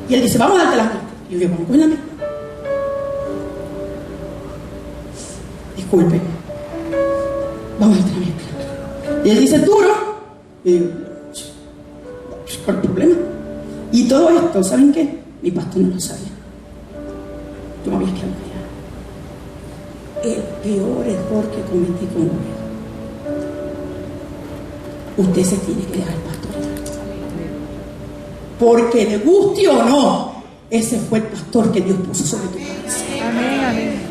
Y él dice, vamos a darte la mezcla. Y yo digo, vamos con la mezcla. Disculpen, vamos a darte la mezcla. Y él dice, duro. Y digo, ¿cuál es el problema? Y todo esto, ¿saben qué? Mi pastor no lo sabía. Yo me había quedado callada. El peor error que cometí con él. Usted se tiene que dejar pastorear. Porque le guste o no, ese fue el pastor que Dios puso sobre tu cabeza.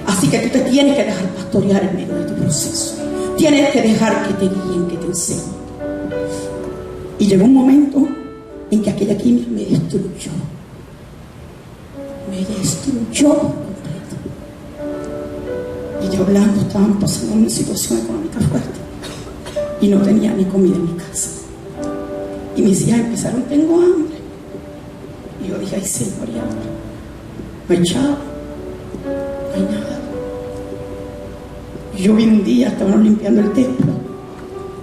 Así que tú te tienes que dejar pastorear en medio de tu proceso. Tienes que dejar que te guíen, que te enseñen. Y llegó un momento en que aquella quimio me destruyó. Me destruyó por completo. Y yo hablando, estaban pasando una situación económica fuerte. Y no tenía ni comida en mi casa. Y mis hijas empezaron, tengo hambre. Y yo dije, ay Señor, y ahora no hay chavo, no hay nada. Y yo vi un día, estaban limpiando el templo.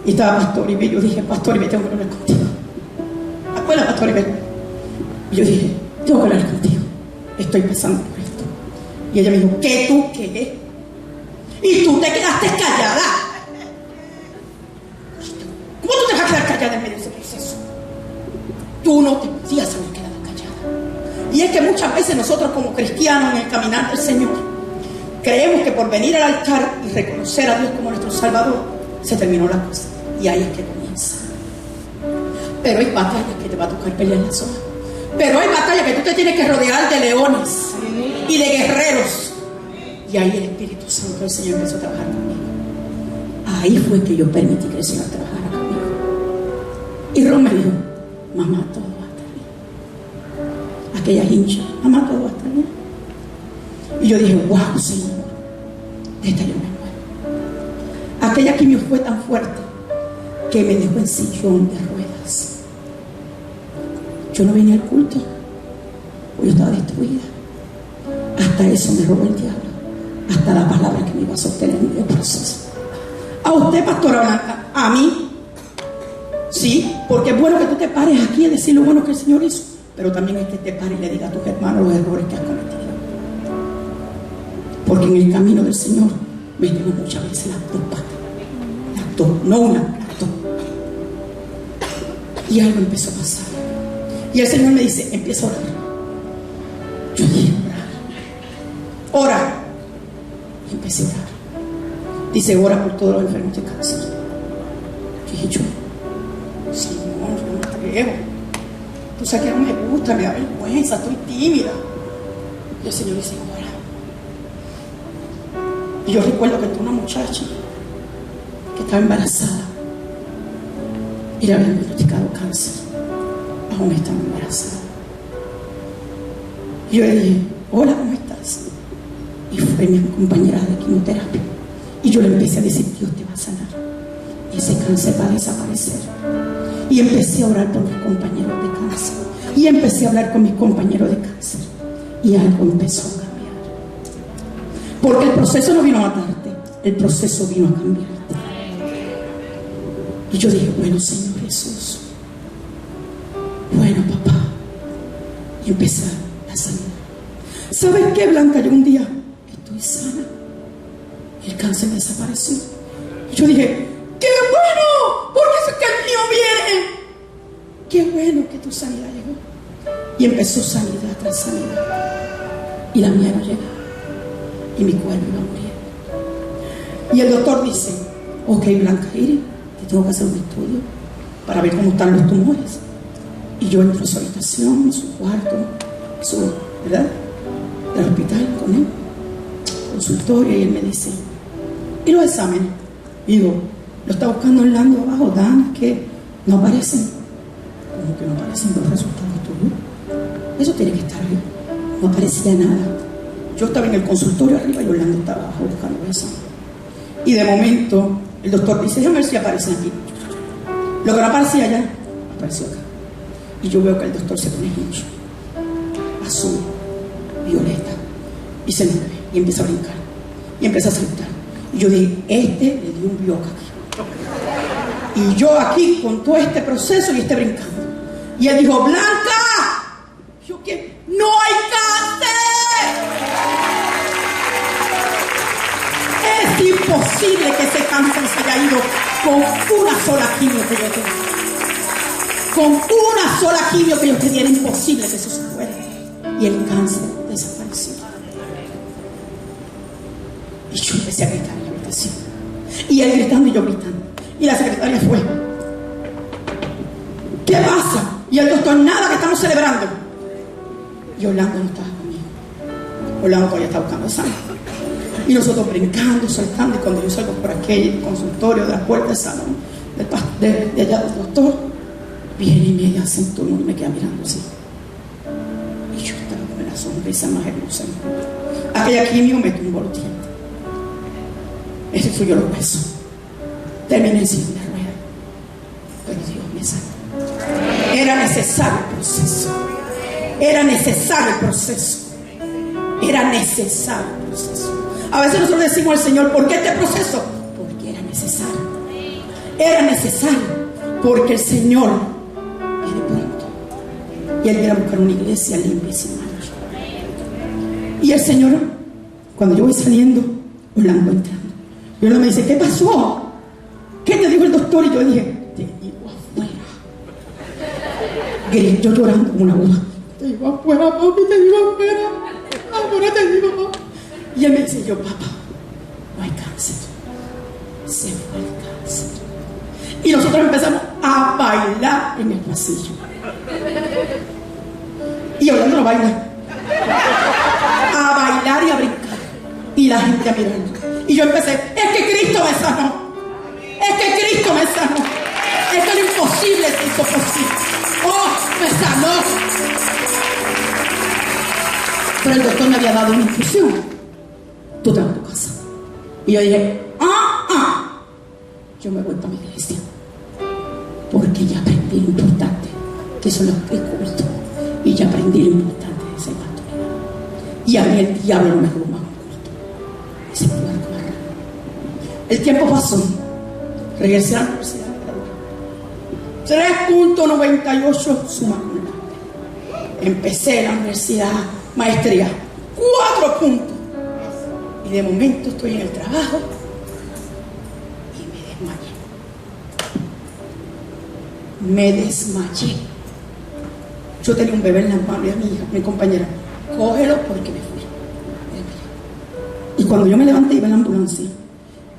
Y estaba Pastor Ibe. Yo dije, Pastor Ibe, tengo que hablar contigo. Acuérdate, Pastor Ibe. Y yo dije, tengo que hablar contigo. Estoy pasando por esto. Y ella me dijo, ¿qué tú qué? Y tú te quedaste callada. ¿Cómo tú te vas a quedar callada en medio de ese proceso? Tú no te podías haber quedado callada. Y es que muchas veces nosotros como cristianos en el caminar del Señor creemos que por venir al altar y reconocer a Dios como nuestro Salvador se terminó la cosa. Y ahí es que comienza. Pero hay batallas que te va a tocar pelear la sola. Pero hay batallas que tú te tienes que rodear de leones y de guerreros. Y ahí el Espíritu Santo del Señor empezó a trabajar conmigo. Ahí fue que yo permití que el Señor trabajara conmigo. Y Ron me dijo, mamá, todo va a estar bien. Aquella hincha, mamá, todo va a estar bien. Y yo dije, wow, Señor, de esta yo me muero. Aquella quimio fue tan fuerte que me dejó en sillón de ruedas. Yo no venía al culto, porque yo estaba destruida. Hasta eso me robó el diablo. Hasta la palabra que me iba a sostener en el proceso. A usted, pastora Blanca, a mí, sí, porque es bueno que tú te pares aquí a decir lo bueno que el Señor hizo, pero también es que te pares y le digas a tus hermanos los errores que has cometido. Porque en el camino del Señor metemos muchas veces las dos patas. Las dos, no una, las dos. Y algo empezó a pasar. Y el Señor me dice, empieza a orar. Yo dije, ora. Y empecé a orar. Dice, ora por todos los enfermos de cáncer. Dije yo, Señor, yo no creo. Tú sabes que no me gusta, me da vergüenza, estoy tímida. Y el Señor dice, ora. Y yo recuerdo que tuve una muchacha que estaba embarazada y le habían diagnosticado cáncer. Aún estaba embarazada. Y yo le dije, hola, ¿cómo estás? Y fue mi compañera de quimioterapia. Y yo le empecé a decir, Dios te va a sanar. Y ese cáncer va a desaparecer. Y empecé a orar por mis compañeros de cáncer. Y empecé a hablar con mis compañeros de cáncer. Y algo empezó a cambiar. Porque el proceso no vino a matarte. El proceso vino a cambiarte. Y yo dije, bueno, Señor Jesús. Bueno, papá. Y empecé a sanar. ¿Sabes qué, Blanca? Yo un día estoy sana. El cáncer desapareció. Y yo dije, ¡qué bueno! Porque eso es que el mío viene. ¡Qué bueno que tu sanidad llegó! Y empezó sanidad tras sanidad. Y la mía no llegaba. Y mi cuerpo iba muriendo. Y el doctor dice, ok, Blanca Iris, te tengo que hacer un estudio para ver cómo están los tumores. Y yo entro a su habitación, en su cuarto, ¿verdad? Del hospital con él, consultorio, y él me dice, ¿y los exámenes? Y digo, lo está buscando Orlando abajo, Dan, que no aparecen. ¿Cómo que no aparecen los resultados tuyos? Eso tiene que estar ahí. No aparecía nada. Yo estaba en el consultorio arriba y Orlando estaba abajo buscando los exámenes. Y de momento, el doctor dice, déjame ver si aparecen aquí. Lo que no aparecía allá, apareció acá. Y yo veo que el doctor se pone hincho, azul, violeta, y se mueve, y empieza a brincar, y empieza a saltar. Y yo dije, le dio un bloque aquí. Y yo aquí, con todo este proceso, y brincando. Y él dijo, ¡Blanca! Yo, ¿qué? ¡No hay cáncer! Es imposible que ese cáncer se haya ido con una sola quimio que yo tenía. Con una sola quimio que yo tenía, era imposible que eso se fuera. Y el cáncer desapareció. Y yo empecé a gritar en la habitación. Y él gritando y yo gritando. Y la secretaria fue, ¿qué pasa? Y el doctor, nada, que estamos celebrando. Y Orlando no estaba conmigo. Orlando todavía estaba buscando sangre. Y nosotros brincando, saltando. Y cuando yo salgo por aquel consultorio de la puerta del salón, de allá del doctor, viene y me hace un turno y me queda mirando así. Y yo estaba con la sonrisa más hermosa. Aquella quimio me tumbó los dientes. Ese fui yo los huesos. Terminé en silla de ruedas. Pero Dios me sanó. Era necesario el proceso. Era necesario el proceso. Era necesario el proceso. A veces nosotros decimos al Señor, ¿por qué este proceso? Porque era necesario. Era necesario. Porque el Señor viene pronto. Y Él viene a buscar una iglesia limpia y sin mancha. Y el Señor, cuando yo voy saliendo, Orlando entrando. Y Orlando me dice, ¿qué pasó? ¿Qué te dijo el doctor? Y yo dije, te digo afuera. Grito yo llorando como una boba. Te digo afuera, papi, te digo afuera. Afuera te digo, papi. Y él me dice, yo, papá, no hay cáncer. Se fue el cáncer. Y nosotros empezamos a bailar en el pasillo. Y Orlando no baila. A bailar y a brincar. Y la gente a mirando. Y yo empecé, es que Cristo me sanó. Es que Cristo me sanó. Es que lo imposible se hizo posible. ¡Oh, me sanó! Pero el doctor me había dado una infusión. Tú te vas a tu casa. Y yo dije, yo me voy para mi iglesia. Porque ya aprendí lo importante que son los cultos. Y ya aprendí lo importante de ser pastor. Y a mí el diablo no me robó más un culto. Ese puerco más raro. El tiempo pasó. Regresé a la universidad. 3.98 suma acumulada. Empecé la universidad, maestría, 4 puntos. Y de momento estoy en el trabajo y me desmayé. Yo tenía un bebé en las manos y a mi hija, mi compañera, cógelo porque me fui. Y cuando yo me levanté iba en la ambulancia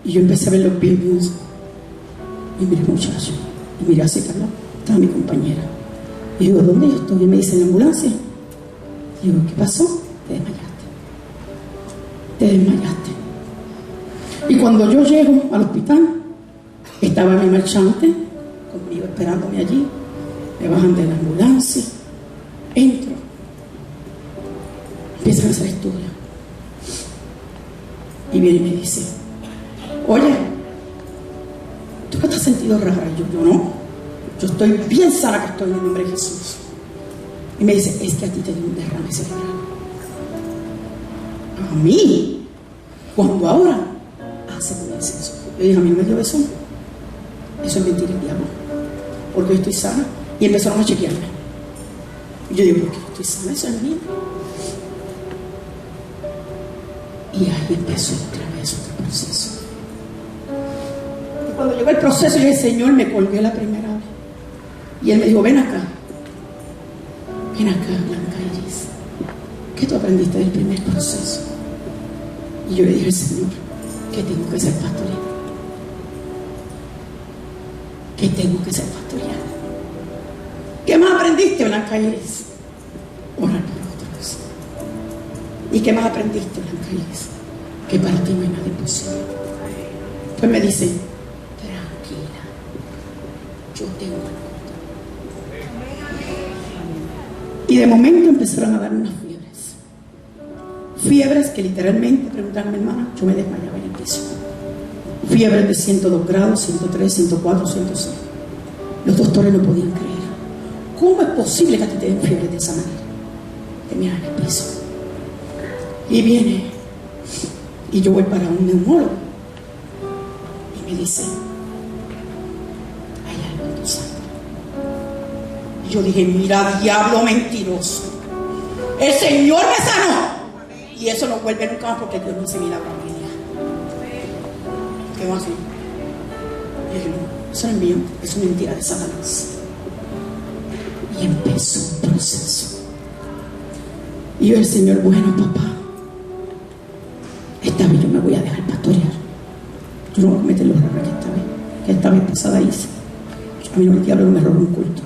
y yo empecé a ver los babies y miré muchacho y miré hacia acá, estaba mi compañera y digo, ¿dónde yo estoy? Y me dice, en la ambulancia. Y digo, ¿qué pasó? Te desmayaste. Y cuando yo llego al hospital, estaba mi marchante conmigo esperándome allí, me bajan de la ambulancia, entro, empiezan a hacer estudios y viene y me dice, oye, ¿tú no te has sentido rara? Y yo no, yo estoy bien sana que estoy en el nombre de Jesús. Y me dice, es que a ti te dio un derrame cerebral. A mí, cuando ahora hace meses. Yo dije, a mí no me dio eso. Eso es mentira, el diablo, porque yo estoy sana. Y empezaron a chequearme y yo digo, ¿por qué yo estoy sana? Eso es mío. Y ahí empezó otra vez otro proceso. Y cuando llegó el proceso, yo dije, Señor, me colgué la primera vez. Y él me dijo, ven acá, Blanca Iris, ¿qué tú aprendiste del primer proceso? Y yo le dije al Señor, que tengo que ser pastoreada, que tengo que ser pastoreada. ¿Qué más aprendiste, Blanca Iris? Orar por otros. ¿Y qué más aprendiste, Blanca Iris? Que para ti no hay nada imposible. Pues me dice, tranquila, yo tengo algo. Y de momento empezaron a dar unas fiebres. Fiebres que literalmente, preguntan a mi hermana, yo me desmayaba en el piso. Fiebres de 102 grados, 103, 104, 106. Los doctores no podían creer. ¿Cómo es posible que a ti te den fiebre de esa manera? Te miran en el piso. Y viene, y yo voy para un neumólogo. Y me dice, hay algo en tu sangre. Y yo dije, mira, diablo mentiroso. El Señor me sanó. Y eso no vuelve nunca más porque Dios no hace milagro a mi vida. ¿Qué va a hacer? Y dije, no, eso no es mío, eso es mentira de Satanás. Y empezó un proceso. Y yo, el Señor, bueno, papá, esta vez yo me voy a dejar pastorear. Yo no voy a cometer los errores que esta vez pasada hice. A mí no, el diablo no me robó un culto.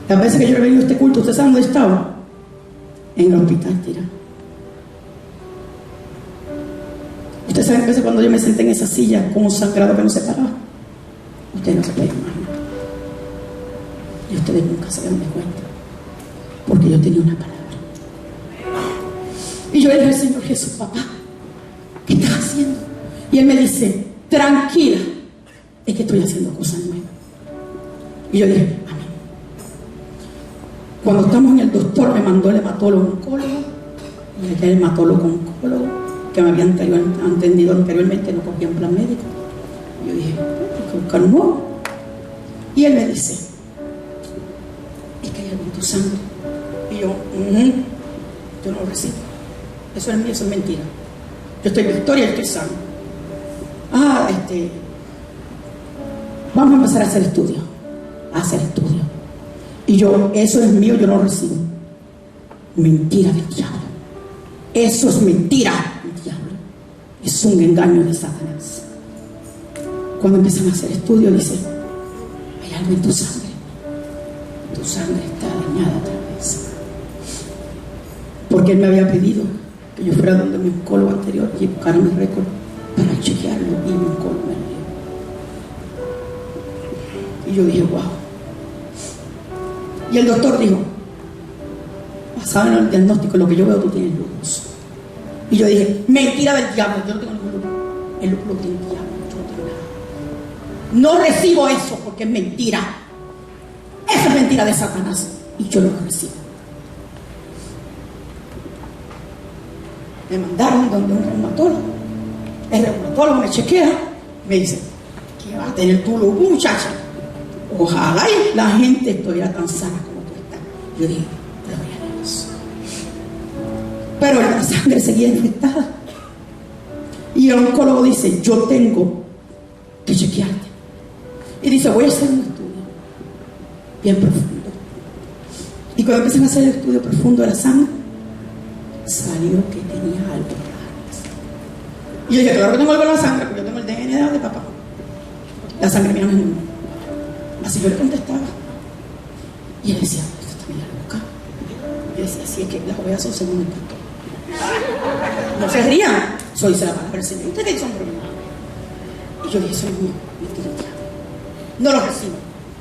Las veces que yo he venido a este culto, ¿ustedes saben dónde estaba? En el hospital, tira. Ustedes saben que a veces cuando yo me senté en esa silla con un sangrado que no se paraba. Ustedes no se pueden imaginar. Y ustedes nunca se dan de cuenta, porque yo tenía una palabra. Y yo le dije al Señor Jesús, papá, ¿qué estás haciendo? Y él me dice, tranquila, es que estoy haciendo cosas nuevas. Y yo dije, amén. Cuando estamos en el doctor, me mandó el hematólogo oncólogo y el hematólogo oncólogo que me había entendido anteriormente, no cogía un plan médico. Y yo dije, hay que buscar un nuevo. Y él me dice, es que hay algo en tu sangre. Y yo, yo no lo recibo. Eso es mío, eso es mentira. Yo estoy victoria y estoy sano. Vamos a empezar a hacer estudios. Y yo, eso es mío, yo no lo recibo. Mentira del diablo. Eso es mentira del diablo. Es un engaño de Satanás. Cuando empiezan a hacer estudios, dice, hay algo en tu sangre. Tu sangre está dañada otra vez. Porque él me había pedido que yo fuera donde mi oncólogo anterior y buscara mi récord para chequearlo, y mi oncólogo me lo dio. Y yo dije, wow. Y el doctor dijo, basado en el diagnóstico, lo que yo veo, tú tienes lupus. Y yo dije, mentira del diablo, yo no tengo ningún lupus. El lupus lo tiene el diablo, yo no tengo nada. No recibo eso porque es mentira. Eso es mentira de Satanás y yo no lo recibo. Me mandaron donde un reumatólogo. El reumatólogo me chequea, me dice, ¿qué vas a tener tu lupus, muchacha? Ojalá y la gente estuviera tan sana como tú estás. Yo dije, gloria a Dios. Pero la sangre seguía infectada. Y el oncólogo dice, yo tengo que chequearte. Y dice, voy a hacer un estudio bien profundo. Y cuando empiezan a hacer el estudio profundo de la sangre, salió que tenía algo raro. Y yo dije, claro que tengo algo en la sangre, porque yo tengo el DNA de papá. La sangre mía no es ninguna. Así yo le contestaba. Y él decía, esto está medio loca. Y yo decía, sí, es que las ovejas son según el pastor. No se rían. Eso dice la palabra del Señor. Ustedes son problemas. Y yo dije, eso es mío. No lo recibo.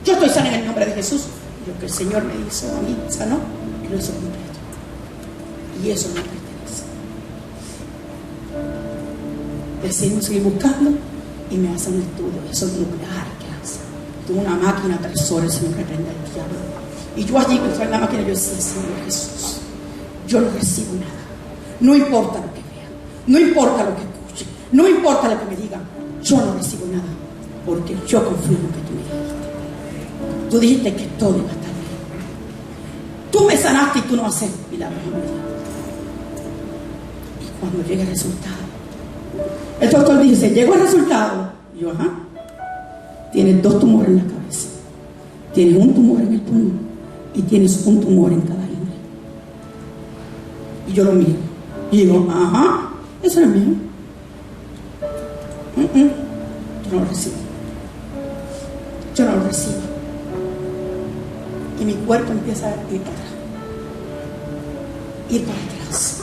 Yo estoy sana en el nombre de Jesús. Lo que el Señor me hizo a mí, sanó, lo hizo completo. Y eso no me pertenece. Decidimos seguir buscando y me hacen un estudio. Eso es nuclear que hace. Tuve una máquina 3 horas, el Señor reprenda el diablo. Y yo allí, cuando estaba en la máquina, yo decía, Señor Jesús, yo no recibo nada. No importa lo que vea, no importa lo que escuche, no importa lo que me digan, yo no recibo nada, porque yo confío en lo que tú me dijiste. Tú dijiste que todo iba a estar bien. Tú me sanaste y tú no haces milagros a mí. Y cuando llega el resultado, el doctor dice, llegó el resultado. Y yo, ajá. Tienes 2 tumores en la cabeza. Tienes un tumor en el pulmón y tienes un tumor en cada ingle. Y yo lo miro y digo, ajá, eso no es mío. Yo no lo recibo. Yo no lo recibo. Y mi cuerpo empieza a ir para atrás. Ir para atrás.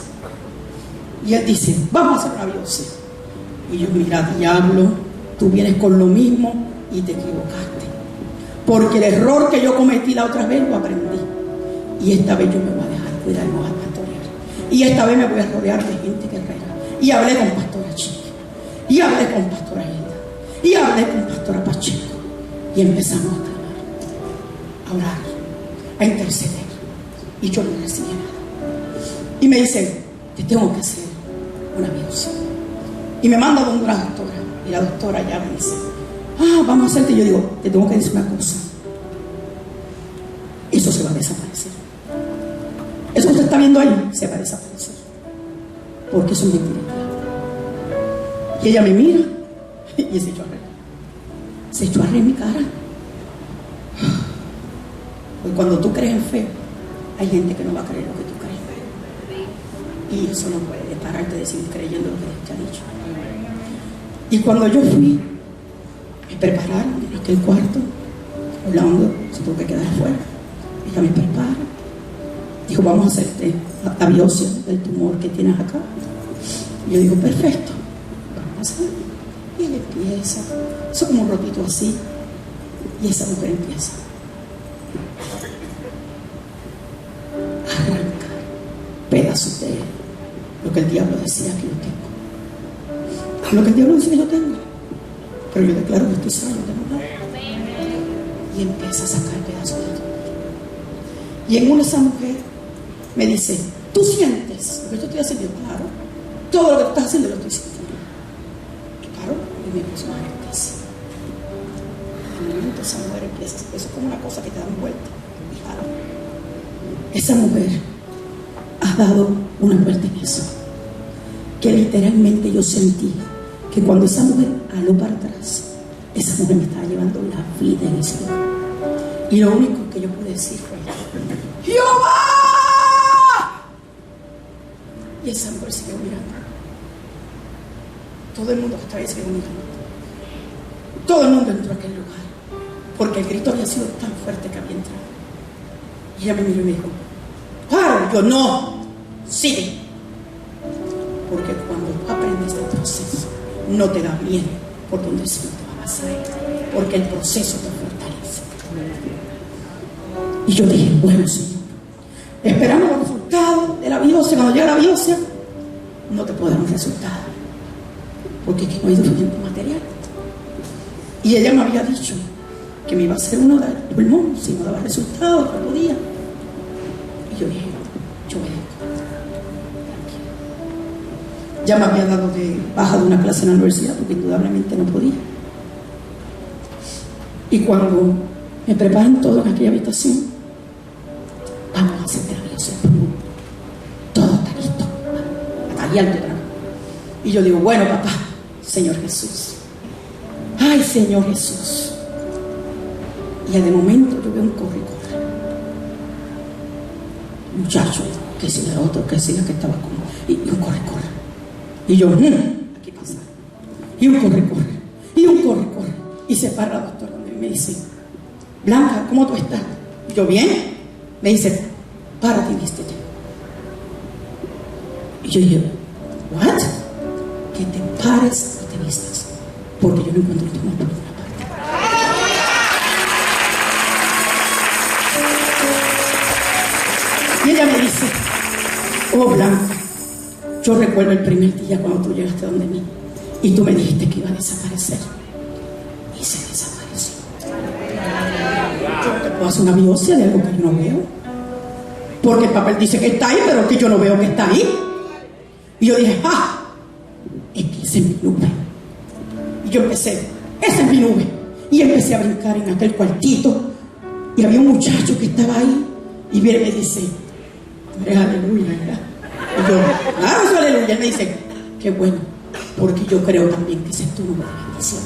Y él dice, vamos a hacer una biopsia. Y yo, mira, diablo, tú vienes con lo mismo y te equivocaste. Porque el error que yo cometí la otra vez lo aprendí. Y esta vez yo me voy a dejar cuidar y me voy a pastorear. Y esta vez me voy a rodear de gente guerrera. Y hablé con pastora Chica. Y hablé con pastora Hilda. Y hablé con pastora Pacheco. Y empezamos a clamar, a orar, a interceder. Y yo no recibí nada. Y me dice, te tengo que hacer una biopsia. Y me manda donde una doctora. Y la doctora ya me dice, vamos a hacerte. Y yo digo, te tengo que decir una cosa. Eso se va a desaparecer. Eso que usted está viendo ahí se va a desaparecer. Porque eso es mentira. Y ella me mira y se echó a reír. Se echó a reír en mi cara. Porque cuando tú crees en fe, hay gente que no va a creer lo que tú crees. Y eso no puede pararte de seguir creyendo lo que Dios te ha dicho. Y cuando yo fui, me prepararon en aquel cuarto. Orlando se tuvo que quedar afuera. Ella me prepara. Dijo, vamos a hacerte la biopsia del tumor que tienes acá. Y yo digo, perfecto, vamos a hacerlo. Y él empieza, eso como un rotito así. Y esa mujer empieza a arrancar pedazos de lo que el diablo decía que yo tengo. Lo que el diablo decía que yo tengo. Pero yo declaro que estoy sano, no tengo nada. Y empieza a sacar pedazos de todo. Y en una esa mujer me dice, ¿tú sientes lo que yo estoy haciendo? Claro, todo lo que tú estás haciendo lo estoy sintiendo. Claro, y me puso una anestesia. En el momento esa mujer empieza, eso es como una cosa que te da vuelta y jala. Esa mujer ha dado una vuelta en eso, que literalmente yo sentí que cuando esa mujer jaló para atrás, esa mujer me estaba llevando la vida en ese lugar. Y lo único que yo pude decir fue, ¡Jehová! Y esa mujer se quedó mirando. Todo el mundo que estaba ahí se quedó mirando. Todo el mundo entró a aquel lugar, porque el grito había sido tan fuerte que había entrado. Y ella me miró y me dijo, ¡paro! Yo, no, sigue. Porque cuando tú aprendes el proceso, no te da miedo por donde el Señor te va a pasar, porque el proceso te fortalece. Y yo dije, bueno, Señor, esperamos los resultados de la biopsia. Cuando llega la biopsia, no te puedo dar un resultado, porque es que no hay suficiente material. Y ella me había dicho que me iba a hacer uno del pulmón, si no daba resultado, no podía. Y yo dije, yo voy a ya me había dado de baja de una clase en la universidad, porque indudablemente no podía. Y cuando me preparan todo en aquella habitación, vamos a hacer la biopsia del pulmón. Todo está listo. Hasta ahí alto otra vez. Y yo digo, bueno, papá, Señor Jesús. Ay, Señor Jesús. Y de momento yo veo un corre. muchacho, que si el otro, que si la que estaba con... Y un corre. Y yo, aquí pasa. Y un corre. Y se para la doctora y me dice, Blanca, ¿cómo tú estás? Y yo, bien. Me dice, párate y vístete. Y yo dije, ¿what? Que te pares y te vistas, porque yo no encuentro tu nombre por ninguna parte. Y ella me dice, oh Blanca, yo recuerdo el primer día cuando tú llegaste donde mí y tú me dijiste que iba a desaparecer y se desapareció. Yo no te puedo hacer una biopsia de algo que yo no veo, porque el papel dice que está ahí, pero que yo no veo que está ahí. Y yo dije, es que esa es mi nube. Y yo empecé, esa es mi nube. Y empecé a brincar en aquel cuartito. Y había un muchacho que estaba ahí. Y viene y me dice, tú eres aleluya, ¿verdad? Y yo, claro, soy aleluya. Él me dice, qué bueno, porque yo creo también que ese es tu nube de bendición.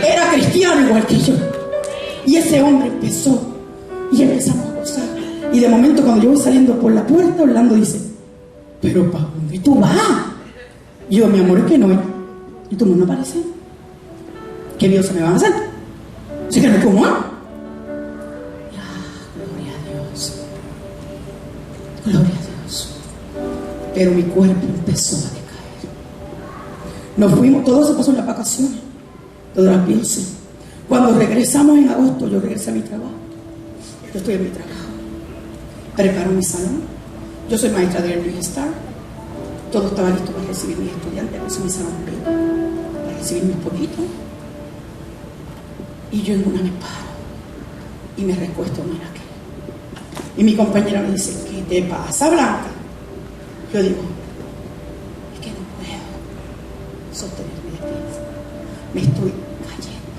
Era cristiano igual que yo. Y ese hombre empezó. Y empezamos a gozar. Y de momento, cuando yo voy saliendo por la puerta, Orlando dice, pero ¿para dónde tú vas? Y yo, mi amor, es que no. Y tú no aparece. ¿Qué Dios se me va a hacer? ¿Se que no como? Gloria a Dios. Gloria a Dios. Pero mi cuerpo empezó a decaer. Nos fuimos, todo se pasó en las vacaciones. Todas las biopsias. Cuando regresamos en agosto, yo regresé a mi trabajo. Yo estoy en mi trabajo. Preparo mi salón. Yo soy maestra de Early Start. Todo estaba listo para recibir mis estudiantes. Puse mi salón para recibir mis poquitos. Y yo en una me paro y me recuesto en aquel. Y mi compañera me dice, ¿qué te pasa, Blanca? Yo digo, es que no puedo sostenerme de pie. Me estoy cayendo.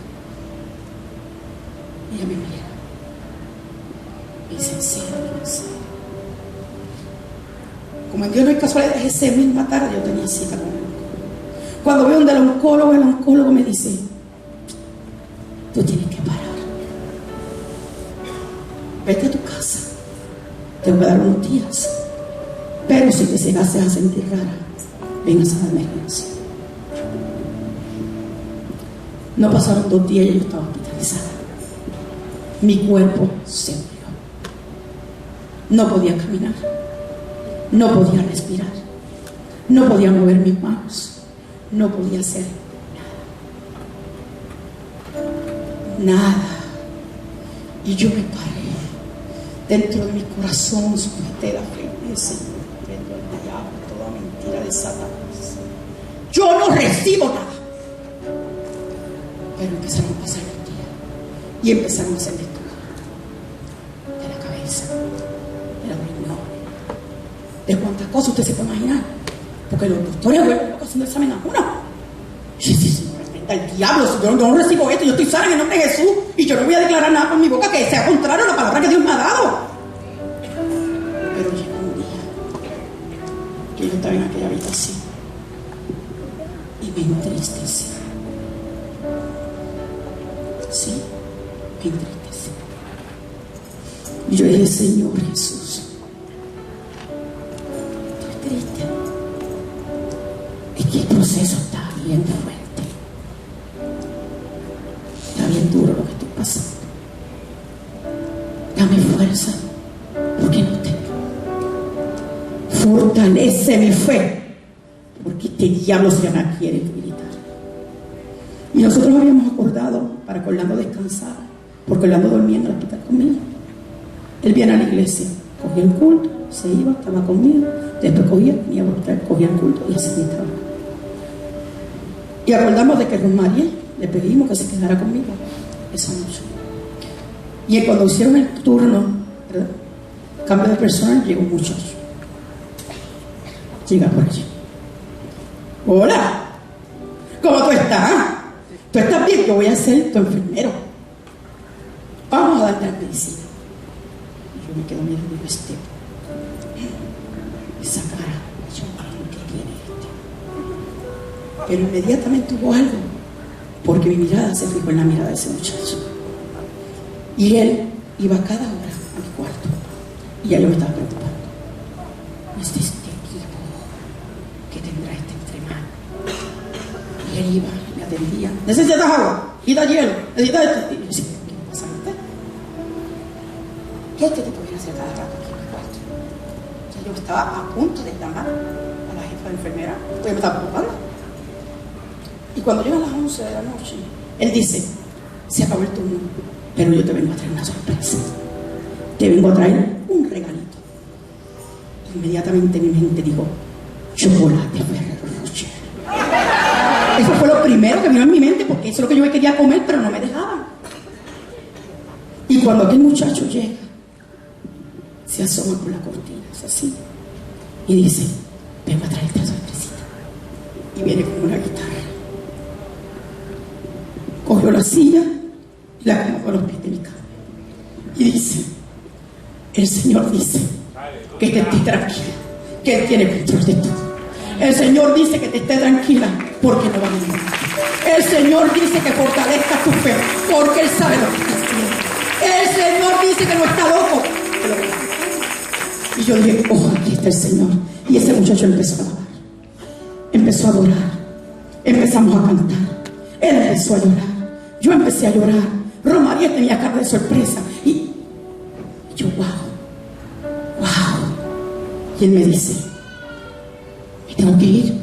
Y ella me mira. Me dice, ¿en serio? Como en Dios no hay casualidad, esa misma tarde yo tenía cita con el oncólogo. Cuando veo donde el oncólogo me dice, tú tienes que parar. Vete a tu casa. Te voy a dar unos días. Pero si te llegases a sentir rara, vengas a la emergencia. No pasaron 2 días y yo estaba hospitalizada. Mi cuerpo se murió. No podía caminar. No podía respirar. No podía mover mis manos. No podía hacer nada. Y yo me paré. Dentro de mi corazón sujeté la fe y dije, Señor, prendo el diablo, toda mentira de Satanás. Yo no recibo nada. Pero empezaron a pasar los días y empezaron a hacer estudios de la cabeza, de la riñón, de cuántas cosas usted se puede imaginar, porque los doctores vuelven haciendo el examen a uno. Y yo, Señor, el diablo, si yo no recibo esto, yo estoy sana en el nombre de Jesús y yo no voy a declarar nada por mi boca que sea contrario a la palabra que Dios me ha dado. Pero llegó un día que yo estaba en aquella habitación y me entristecí. Sí, me entristecí. Y yo dije, Señor Jesús, estoy triste. Es que el proceso está bien fuerte. Está bien duro lo que estoy pasando. Dame fuerza, porque no tengo. Fortalece mi fe, porque este diablo se me quiere debilitar. Y nosotros habíamos acordado para que Orlando descansara, porque Orlando dormía en el hospital conmigo. Él viene a la iglesia, cogía el culto, se iba, estaba conmigo, después cogía el culto y así mi trabajo. Y acordamos de que Rosmarie le pedimos que se quedara conmigo esa noche. Y cuando hicieron el turno, ¿verdad?, cambio de personal, llegó un muchacho. Llega por allí. Hola, ¿cómo tú estás? ¿Tú estás bien? Yo voy a ser tu enfermero. Vamos a darte la medicina. Y yo me quedo mirando y digo, esa cara, yo ¿qué tiene este? Pero inmediatamente hubo algo, porque mi mirada se fijó en la mirada de ese muchacho. Y él iba cada hora a mi cuarto. Y ya yo me estaba preocupando. Y él iba, me atendía. ¿Necesitas agua? ¿Necesitas hielo? ¿Necesitas esto? Y yo decía, ¿qué pasa con usted? ¿Qué es que te pudiera hacer cada rato aquí en mi cuarto? O sea, yo estaba a punto de llamar a la jefa de enfermera, porque me estaba preocupando. Y cuando llegan las 11 de la noche, él dice, se acabó el turno, pero yo te vengo a traer una sorpresa. Te vengo a traer un regalito. Inmediatamente mi mente dijo, chocolate Ferrero Rocher. Eso fue lo primero que vino en mi mente, porque eso es lo que yo quería comer, pero no me dejaban. Y cuando aquel muchacho llega, se asoma por la cortina, es así, y dice, vengo a traerte la sorpresita. Y viene con una guitarra. Cogió la silla y la acomodó a los pies de mi cama. Y dice, el Señor dice que te estés tranquila, que Él tiene control de todo. El Señor dice que te estés tranquila porque no va a venir. El Señor dice que fortalezca tu fe porque Él sabe lo que está haciendo. El Señor dice que no está loco, que lo que está haciendo. Y yo dije, oh, aquí está el Señor. Y ese muchacho empezó a alabar, empezó a adorar, empezamos a cantar. Él empezó a llorar, yo empecé a llorar. Romaría tenía cara de sorpresa. Y yo, wow. Y él me dice, me tengo que ir.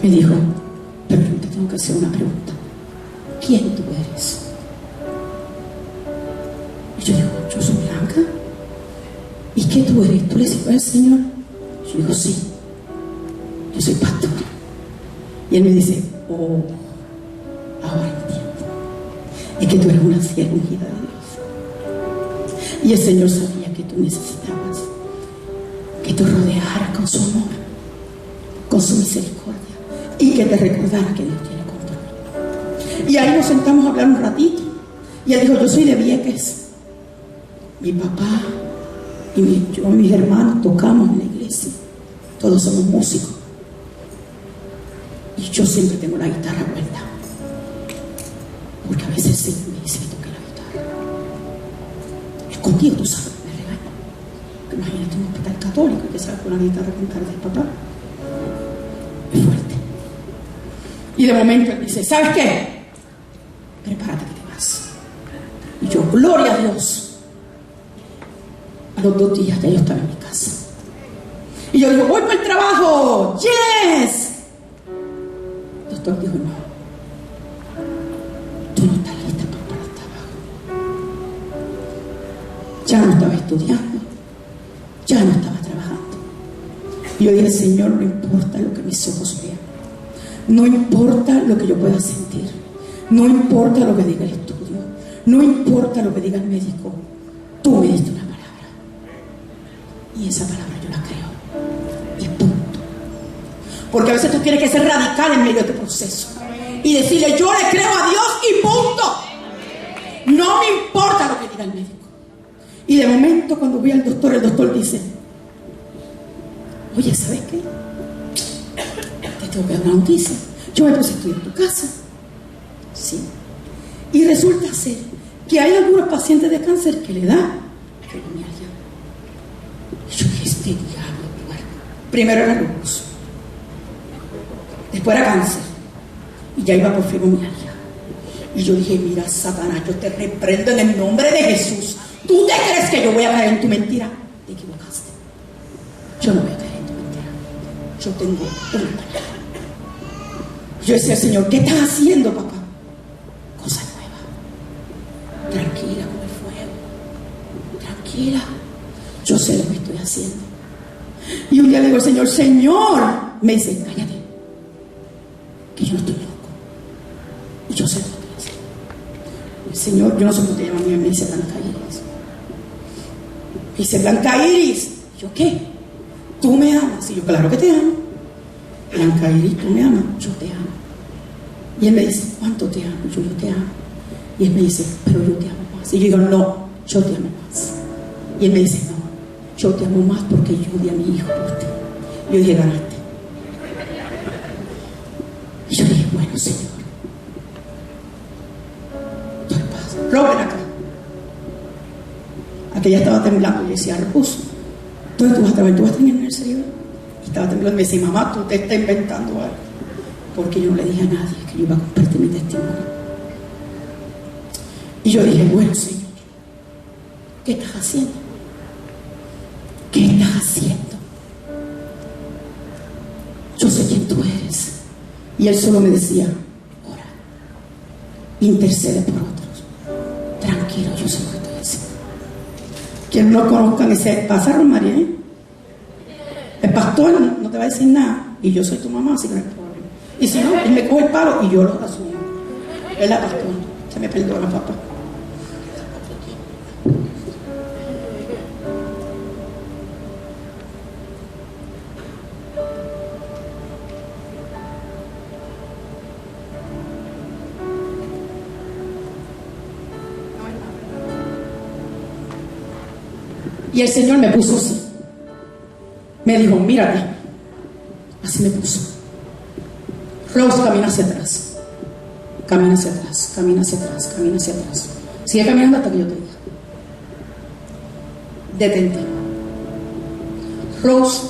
Y me dijo, pero yo te tengo que hacer una pregunta. ¿Quién tú eres? Y yo digo, yo soy Blanca. ¿Y qué tú eres? ¿Tú le sirves al Señor? Yo digo, sí, yo soy pastor. Y él me dice, oh, ahora entiendo. Es que tú eres una sierva ungida de Dios. Y el Señor sabía que tú necesitabas que te rodeara con su amor, con su misericordia, y que te recordara que Dios tiene control. Y ahí nos sentamos a hablar un ratito. Y él dijo, yo soy de Vieques. Mi papá y mis hermanos tocamos en la iglesia. Todos somos músicos. Y yo siempre tengo la guitarra vuelta. Porque a veces el Señor me dice que toque la guitarra. Escondido, tú sabes, me regaña. Porque imagínate un hospital católico que sale con la guitarra con cara del papá. Es fuerte. Y de momento él dice, ¿sabes qué? Prepárate que te vas. Y yo, gloria a Dios. A los 2 días ya yo estaba en mi casa. Y yo digo, voy para el trabajo. ¡Yes! El doctor dijo, no. Tú no estás lista para el trabajo. Ya no estaba estudiando. Ya no estaba trabajando. Y yo dije, Señor, no importa lo que mis ojos vean. No importa lo que yo pueda sentir. No importa lo que diga el estudio. No importa lo que diga el médico. Tú me diste una palabra. Y esa palabra yo la creo. Y punto. Porque a veces tú tienes que ser radical en medio de este proceso. Y decirle, yo le creo a Dios y punto. No me importa lo que diga el médico. Y de momento cuando voy al doctor, el doctor dice, oye, ¿sabes qué? Te tengo que dar una noticia. Yo me puse a estudiar en tu casa. Sí. Y resulta ser que hay algunos pacientes de cáncer que le da fibromialgia. Y yo dije, este diablo, bueno. Primero era lupus. Después era cáncer. Y ya iba por fibromialgia. Y yo dije, mira, Satanás, yo te reprendo en el nombre de Jesús. ¿Tú te crees que yo voy a caer en tu mentira? Te equivocaste. Yo no voy a caer en tu mentira. Yo tengo una palabra. Yo decía, Señor, ¿qué estás haciendo, papá? Cosa nueva. Tranquila como el fuego. Tranquila. Yo sé lo que estoy haciendo. Y un día le digo al Señor, Señor, me dice, cállate, que yo no estoy loco. Y yo sé lo que estoy haciendo. El Señor, yo no sé cómo te llamas, me dice Blanca Iris. Me dice, Blanca Iris. Y yo, ¿qué? ¿Tú me amas? Y yo, claro que te amo. Blanca Iris, ¿tú me amas? Yo te amo. Y él me dice, ¿cuánto te amo? Yo te amo. Y él me dice, pero yo te amo más. Y yo digo, no, yo te amo más. Y él me dice, no, yo te amo más porque yo di a mi hijo por ti. Y yo dije, ganaste. Y yo dije, bueno, Señor, doy paz. Robert acá. Aquella estaba temblando y decía, Repuso, ¿dónde tú vas a trabajar? ¿Tú vas a tener en el exterior? Y estaba temblando. Me decía, mamá, tú te estás inventando algo. Porque yo no le dije a nadie que yo iba a compartir mi testimonio. Y yo dije, bueno, Señor, ¿qué estás haciendo? ¿Qué estás haciendo? Yo sé quién tú eres. Y él solo me decía, ora, intercede por otros. Tranquilo, yo sé lo que estoy haciendo. Quien no conozcan ese pasa, Romaría, ¿eh? El pastor no te va a decir nada. Y yo soy tu mamá, así que no hay problema. Y si no, él me coge el palo y yo lo asumo. Él la pastor. Se me perdona, papá. Y el Señor me puso así. Me dijo, mírate. Así me puso. Rose, camina hacia atrás. Camina hacia atrás, camina hacia atrás, camina hacia atrás. Sigue caminando hasta que yo te diga. Detente. Rose,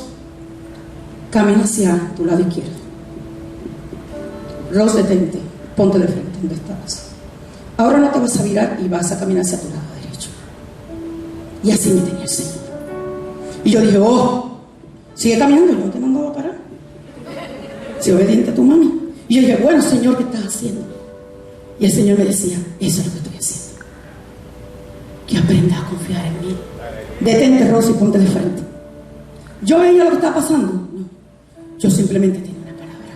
camina hacia tu lado izquierdo. Rose, detente. Ponte de frente donde estabas. Ahora no te vas a virar y vas a caminar hacia tu lado derecho. Y así me tenía el Señor. Y yo dije, oh, sigue caminando, yo no te mandaba a parar. Sé obediente a tu mami. Y yo dije, bueno, Señor, ¿qué estás haciendo? Y el Señor me decía, eso es lo que estoy haciendo. Que aprendas a confiar en mí. Detente, Rosy, y ponte de frente. Yo veía lo que estaba pasando. No, yo simplemente tenía una palabra.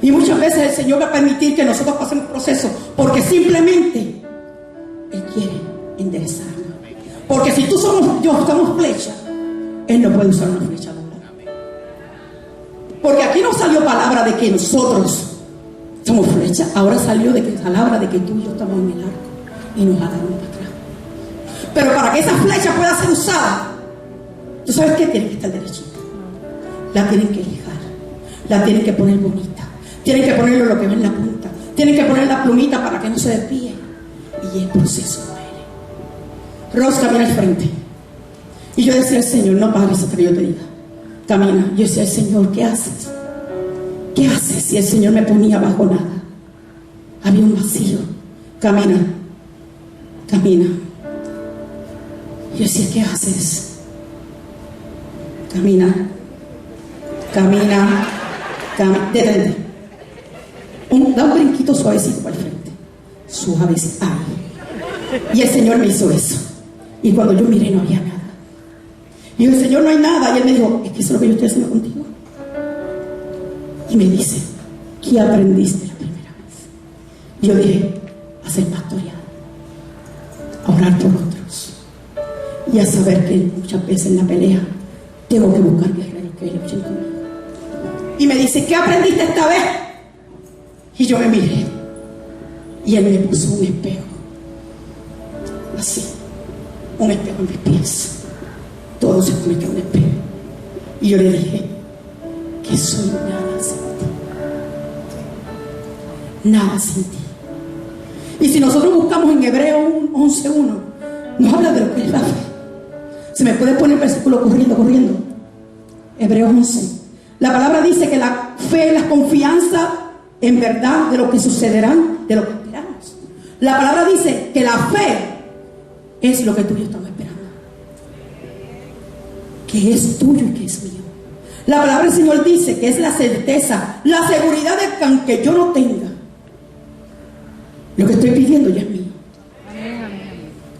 Y muchas veces el Señor va a permitir que nosotros pasemos procesos porque simplemente Él quiere enderezarnos. Porque si tú yo somos flecha, Él no puede usar una flecha doblada. Porque aquí no salió palabra de que nosotros somos flecha. Ahora salió de que palabra de que tú y yo estamos en el arco y nos jalaron para atrás. Pero para que esa flecha pueda ser usada, ¿tú sabes qué? Tiene que estar derechita. La tienen que lijar. La tienen que poner bonita. Tienen que ponerle lo que ve en la punta. Tienen que poner la plumita para que no se desvíe. Y el proceso duele. Rose, camina al frente. Y yo decía al Señor, no pares hasta que yo te diga. Camina. Yo decía al Señor, ¿qué haces? ¿Qué haces? Si el Señor me ponía bajo nada. Había un vacío. Camina. Camina. Yo decía, ¿qué haces? Camina. Camina. Detente. Da un brinquito suavecito para el frente. Suavecito. Y el Señor me hizo eso. Y cuando yo miré no había nada. Y yo, Señor, no hay nada. Y Él me dijo, es que eso es lo que yo estoy haciendo contigo. Y me dice, ¿qué aprendiste la primera vez? Y yo dije, a ser pastoreado, a orar por otros y a saber que muchas veces en la pelea tengo que buscar guerreros que luchen conmigo. Y me dice, ¿qué aprendiste esta vez? Y yo me miré y Él me puso un espejo, así, un espejo en mis pies. Todo se convirtió en un espejo. Y yo le dije, que soy nada sin ti. Nada sin ti. Y si nosotros buscamos en Hebreos 11:1, nos habla de lo que es la fe. Se me puede poner el versículo corriendo. Hebreos 11. La palabra dice que la fe es la confianza en verdad de lo que sucederán, de lo que esperamos. La palabra dice que la fe es lo que tú y yo estamos esperando. Que es tuyo y que es mío. La palabra del Señor dice que es la certeza, la seguridad de que aunque yo no tenga, lo que estoy pidiendo ya es mío.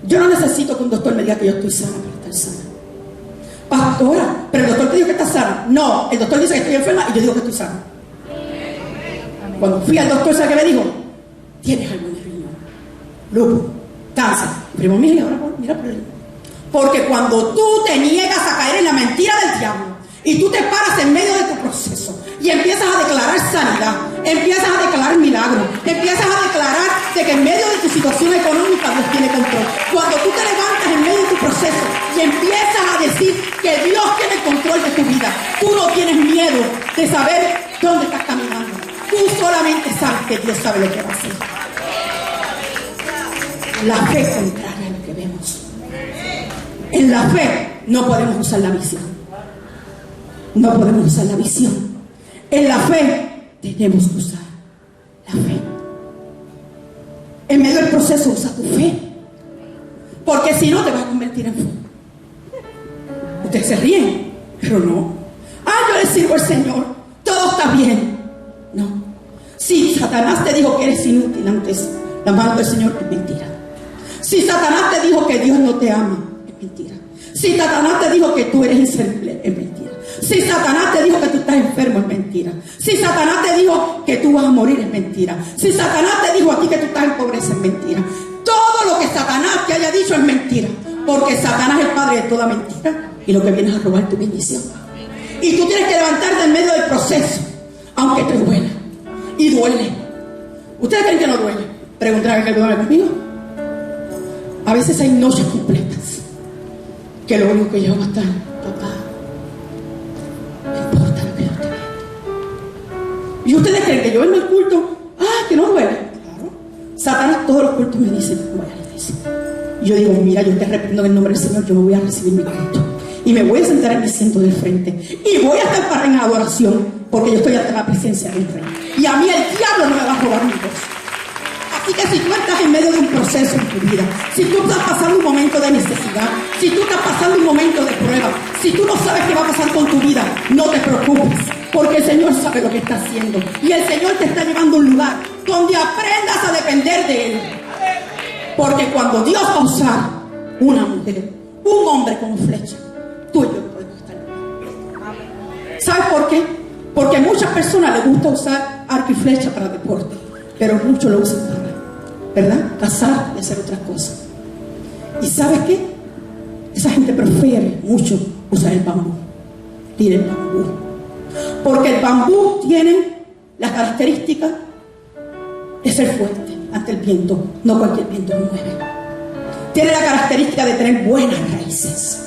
Yo no necesito que un doctor me diga que yo estoy sana para estar sana. Pastora, pero el doctor te dijo que estás sana. No, el doctor dice que estoy enferma y yo digo que estoy sana. Cuando fui al doctor, ¿sabe qué me dijo? Tienes algo en el riñón, lupus, cáncer. Primo mío, ahora mira por él. Porque cuando tú te niegas a caer en la mentira del diablo y tú te paras en medio de tu proceso y empiezas a declarar sanidad, empiezas a declarar milagros, empiezas a declarar de que en medio de tu situación económica Dios tiene control. Cuando tú te levantas en medio de tu proceso y empiezas a decir que Dios tiene control de tu vida, tú no tienes miedo de saber dónde estás caminando. Tú solamente sabes que Dios sabe lo que va a hacer. La fe contraria a lo que vemos. En la fe no podemos usar la visión. no podemos usar la visión. En la fe tenemos que usar la fe. En medio del proceso usa tu fe, porque si no te vas a convertir en fuego. Ustedes se ríen, pero no. Yo le sirvo al Señor, todo está bien. No. Si Satanás te dijo que eres inútil antes la mano del Señor, es mentira. Si Satanás te dijo que Dios no te ama, es mentira. Si Satanás te dijo que tú eres inservible, es mentira. Si Satanás te dijo que tú estás enfermo, es mentira. Si Satanás te dijo que tú vas a morir, es mentira. Si Satanás te dijo a ti que tú estás en pobreza, es mentira. Todo lo que Satanás te haya dicho es mentira, porque Satanás es el padre de toda mentira y lo que viene es a robar tu bendición. Y tú tienes que levantarte en medio del proceso, aunque te duela. Y duele. ¿Ustedes creen que no duele? Preguntar a que duele conmigo. A veces hay noches completas que lo único que yo hago es estar, papá, no importa lo que yo te vea. ¿Y ustedes creen que yo vengo al culto? Que no duele. Claro. Satanás todos los cultos me dicen, no voy a la iglesia. Y yo digo, mira, yo te arrepiento en el nombre del Señor, yo me voy a recibir mi culto. Y me voy a sentar en mi asiento del frente. Y voy a estar para en adoración, porque yo estoy ante la presencia del Rey. Y a mí el diablo no me va a robar mi voz. Así que si tú estás en medio de un proceso en tu vida, si tú estás pasando un momento de necesidad, si tú estás pasando un momento de prueba, si tú no sabes qué va a pasar con tu vida, no te preocupes, porque el Señor sabe lo que está haciendo. Y el Señor te está llevando a un lugar donde aprendas a depender de Él. Porque cuando Dios va a usar una mujer, un hombre como flecha, tú y yo no podemos estar bien. ¿Sabes por qué? Porque a muchas personas les gusta usar arco y flecha para deporte, pero muchos lo usan para, ¿verdad?, cazar y hacer otras cosas. ¿Y sabes qué? Esa gente prefiere mucho usar el bambú. Tira el bambú. Porque el bambú tiene las características de ser fuerte ante el viento. No cualquier viento lo mueve. Tiene la característica de tener buenas raíces.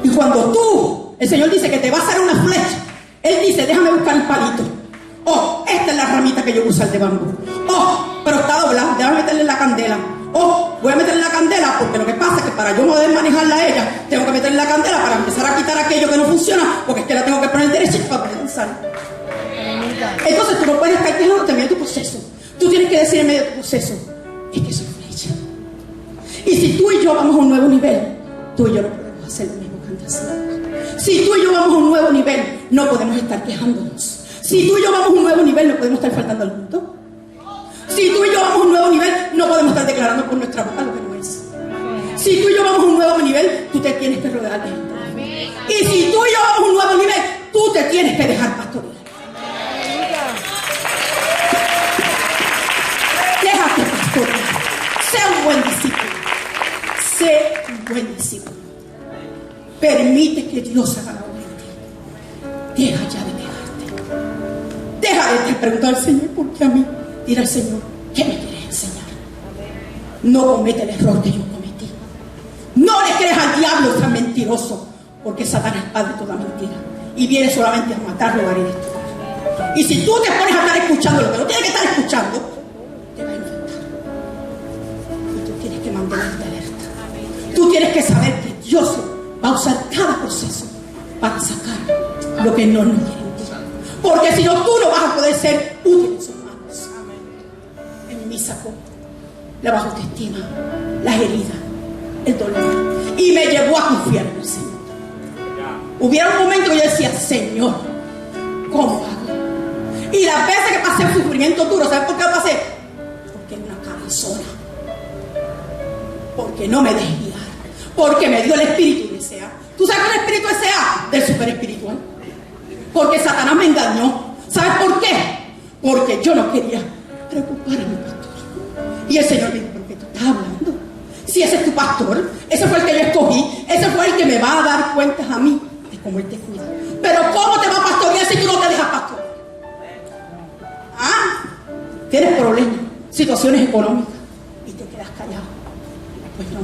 Y cuando el Señor dice que te va a hacer una flecha, Él dice, déjame buscar el palito. Esta es la ramita que yo uso de bambú. Pero está doblada, déjame meterle la candela. Voy a meterle la candela porque lo que pasa es que para yo poder manejarla a ella, tengo que meterle la candela para empezar a quitar aquello que no funciona, porque es que la tengo que poner derechita para poder lanzar. Entonces tú no puedes estar quejándote en medio de tu proceso. Tú tienes que decir en medio de tu proceso, es que soy flecha. Y si tú y yo vamos a un nuevo nivel, tú y yo no podemos hacer lo mismo que antes hacíamos. Si tú y yo vamos a un nuevo nivel, no podemos estar quejándonos. Si tú y yo vamos a un nuevo nivel, no podemos estar faltando al culto. Si tú y yo vamos a un nuevo nivel, no podemos estar declarando por nuestra boca lo que no es. Si tú y yo vamos a un nuevo nivel, tú te tienes que rodear de gente. Y si tú y yo vamos a un nuevo nivel, tú te tienes que dejar pastorear. Déjate pastorear. Sé un buen discípulo. Sé un buen discípulo. Permite que Dios haga la obra en ti. Deja ya de quejarte. Deja de preguntar al Señor, ¿por qué a mí? Dile al Señor, ¿qué me quieres enseñar? No comete el error que yo cometí. No le creas al diablo tan mentiroso, porque Satanás es padre de toda mentira y viene solamente a matar, robar y destruir. Y si tú te pones a estar escuchando lo que no tienes que estar escuchando, te va a infectar. Y tú tienes que mantenerte alerta. Tú tienes que saber que Dios va a usar cada proceso para sacar lo que no nos quiere en ti. Porque si no, tú no vas a poder ser útil en sus manos. En mí sacó la baja autoestima, las heridas, el dolor, y me llevó a confiar en el Señor. Hubiera un momento que yo decía, Señor, ¿cómo hago? Y las veces que pasé el sufrimiento duro, ¿sabes por qué lo pasé? Porque era una cabezona. Porque no me dejé guiar. Porque me dio el espíritu de S.A. ¿Tú sabes qué es el espíritu de S.A? Del super espiritual. Porque Satanás me engañó. ¿Sabes por qué? Porque yo no quería preocupar a mi pastor. Y el Señor me dijo, ¿por qué tú estás hablando? Si ese es tu pastor, ese fue el que yo escogí, ese fue el que me va a dar cuentas a mí de cómo Él te cuida. Pero ¿cómo te va a pastorear si tú no te dejas pastorear? Tienes problemas, situaciones económicas y te quedas callado. Pues no,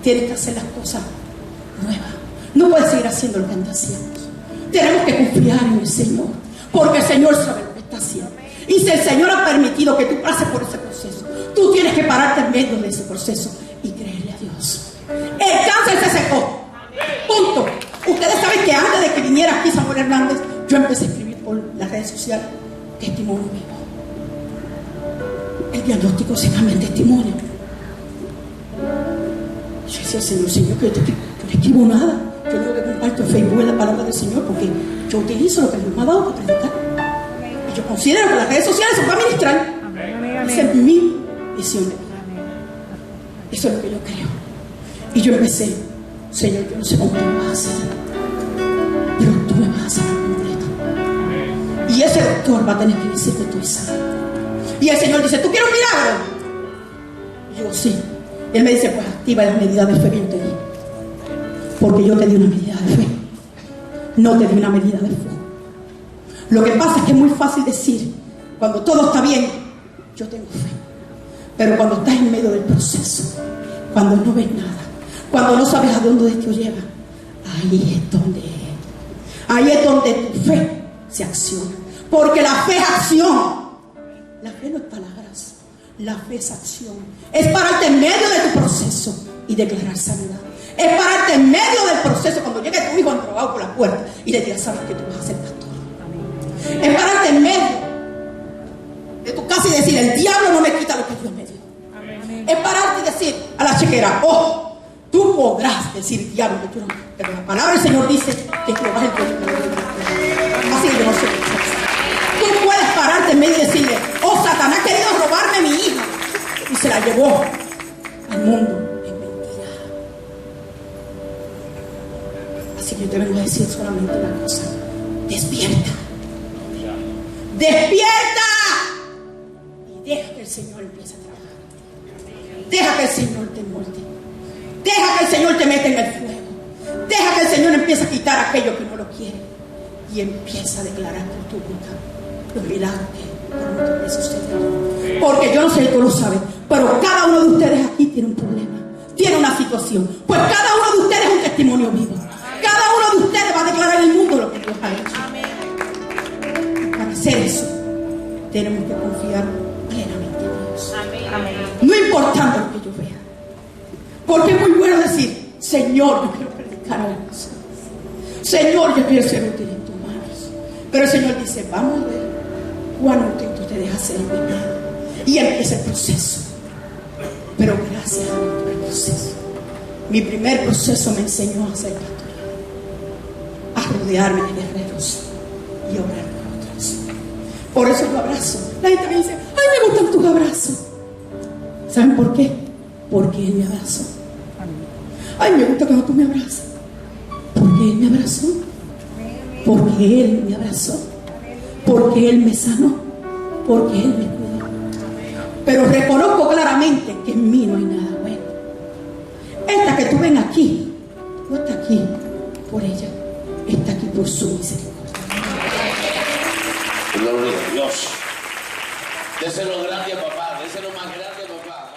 tienes que hacer las cosas nuevas. No puedes seguir haciendo lo que andas haciendo. Tenemos que confiar en el Señor, porque el Señor sabe lo que está haciendo. Y si el Señor ha permitido que tú pases por ese proceso, tú tienes que pararte en medio de ese proceso y creerle a Dios. El cáncer se secó. Punto. Ustedes saben que antes de que viniera aquí Samuel Hernández, yo empecé a escribir por las redes sociales testimonio vivo. El diagnóstico se llama el testimonio. Yo decía, Señor, que yo no escribo nada. Yo lo que comparto en Facebook es la palabra del Señor, porque yo utilizo lo que Dios me ha dado para predicar. Y yo considero que las redes sociales son para ministrar. Esa es mi visión de vida. Eso es lo que yo creo. Y yo empecé, Señor, yo no sé cómo tú me vas a hacer, pero tú me vas a hacer completo. Y ese doctor va a tener que decir que estoy sano. Y el Señor dice, ¿tú quieres un milagro? Y yo, sí. Y Él me dice, pues activa las medidas de fe que yo te di. Porque yo te di una medida de fe. No te di una medida de fe. Lo que pasa es que es muy fácil decir, cuando todo está bien, yo tengo fe. Pero cuando estás en medio del proceso, cuando no ves nada, cuando no sabes a dónde Dios lleva, ahí es donde tu fe se acciona. Porque la fe es acción. La fe no es palabras, la fe es acción. Es pararte en medio de tu proceso y declarar sanidad. Es pararte en medio del proceso cuando llegue tu hijo entrobado por la puerta y le digas, sabes que tú vas a ser pastor. Es pararte en medio de tu casa y decir, el diablo no me quita lo que Dios me dio. Es pararte y decir a la chequera, oh, tú podrás decir, diablo, que tú no, pero la palabra del Señor dice que Jehová es el que me dio. Así que yo no sé. Tú puedes pararte en medio y decirle, oh, Satanás ha querido robarme mi hija y se la llevó al mundo. Así que yo te vengo a decir solamente una cosa: despierta, despierta y deja que el Señor empiece a trabajar. Deja que el Señor te molde, deja que el Señor te meta en el fuego, deja que el Señor empiece a quitar aquello que no lo quiere y empieza a declarar por tu boca los milagros que pronto te sucederán. Porque yo no sé si tú lo sabes, pero cada uno de ustedes aquí tiene un problema, tiene una situación. Pues cada uno de ustedes es un testimonio vivo. Cada uno de ustedes va a declarar en el mundo lo que Dios ha hecho. Para hacer eso, tenemos que confiar plenamente en Dios. No importando lo que yo vea. Porque es muy bueno decir, Señor, yo quiero predicar a la nación. Señor, yo quiero ser útil en tus manos. Pero el Señor dice, vamos a ver cuán útil tú te dejas ser en mi mano. Y empieza el proceso. Pero gracias a mi proceso. Mi primer proceso me enseñó a ser pastor, a rodearme de guerreros y orar por otros. Por eso yo abrazo. La gente me dice, ay, me gustan tus abrazos. ¿Saben por qué? Porque Él me abrazó. Ay, me gusta cuando tú me abrazas. Porque Él me abrazó. Porque Él me abrazó. Porque Él me sanó. Porque Él me cuidó. Pero reconozco claramente que en mí no hay nada bueno. Esta que tú ven aquí, no está aquí por ella, está aquí por su misericordia. Gloria a Dios. Déselo grande a papá, déselo más grande a papá.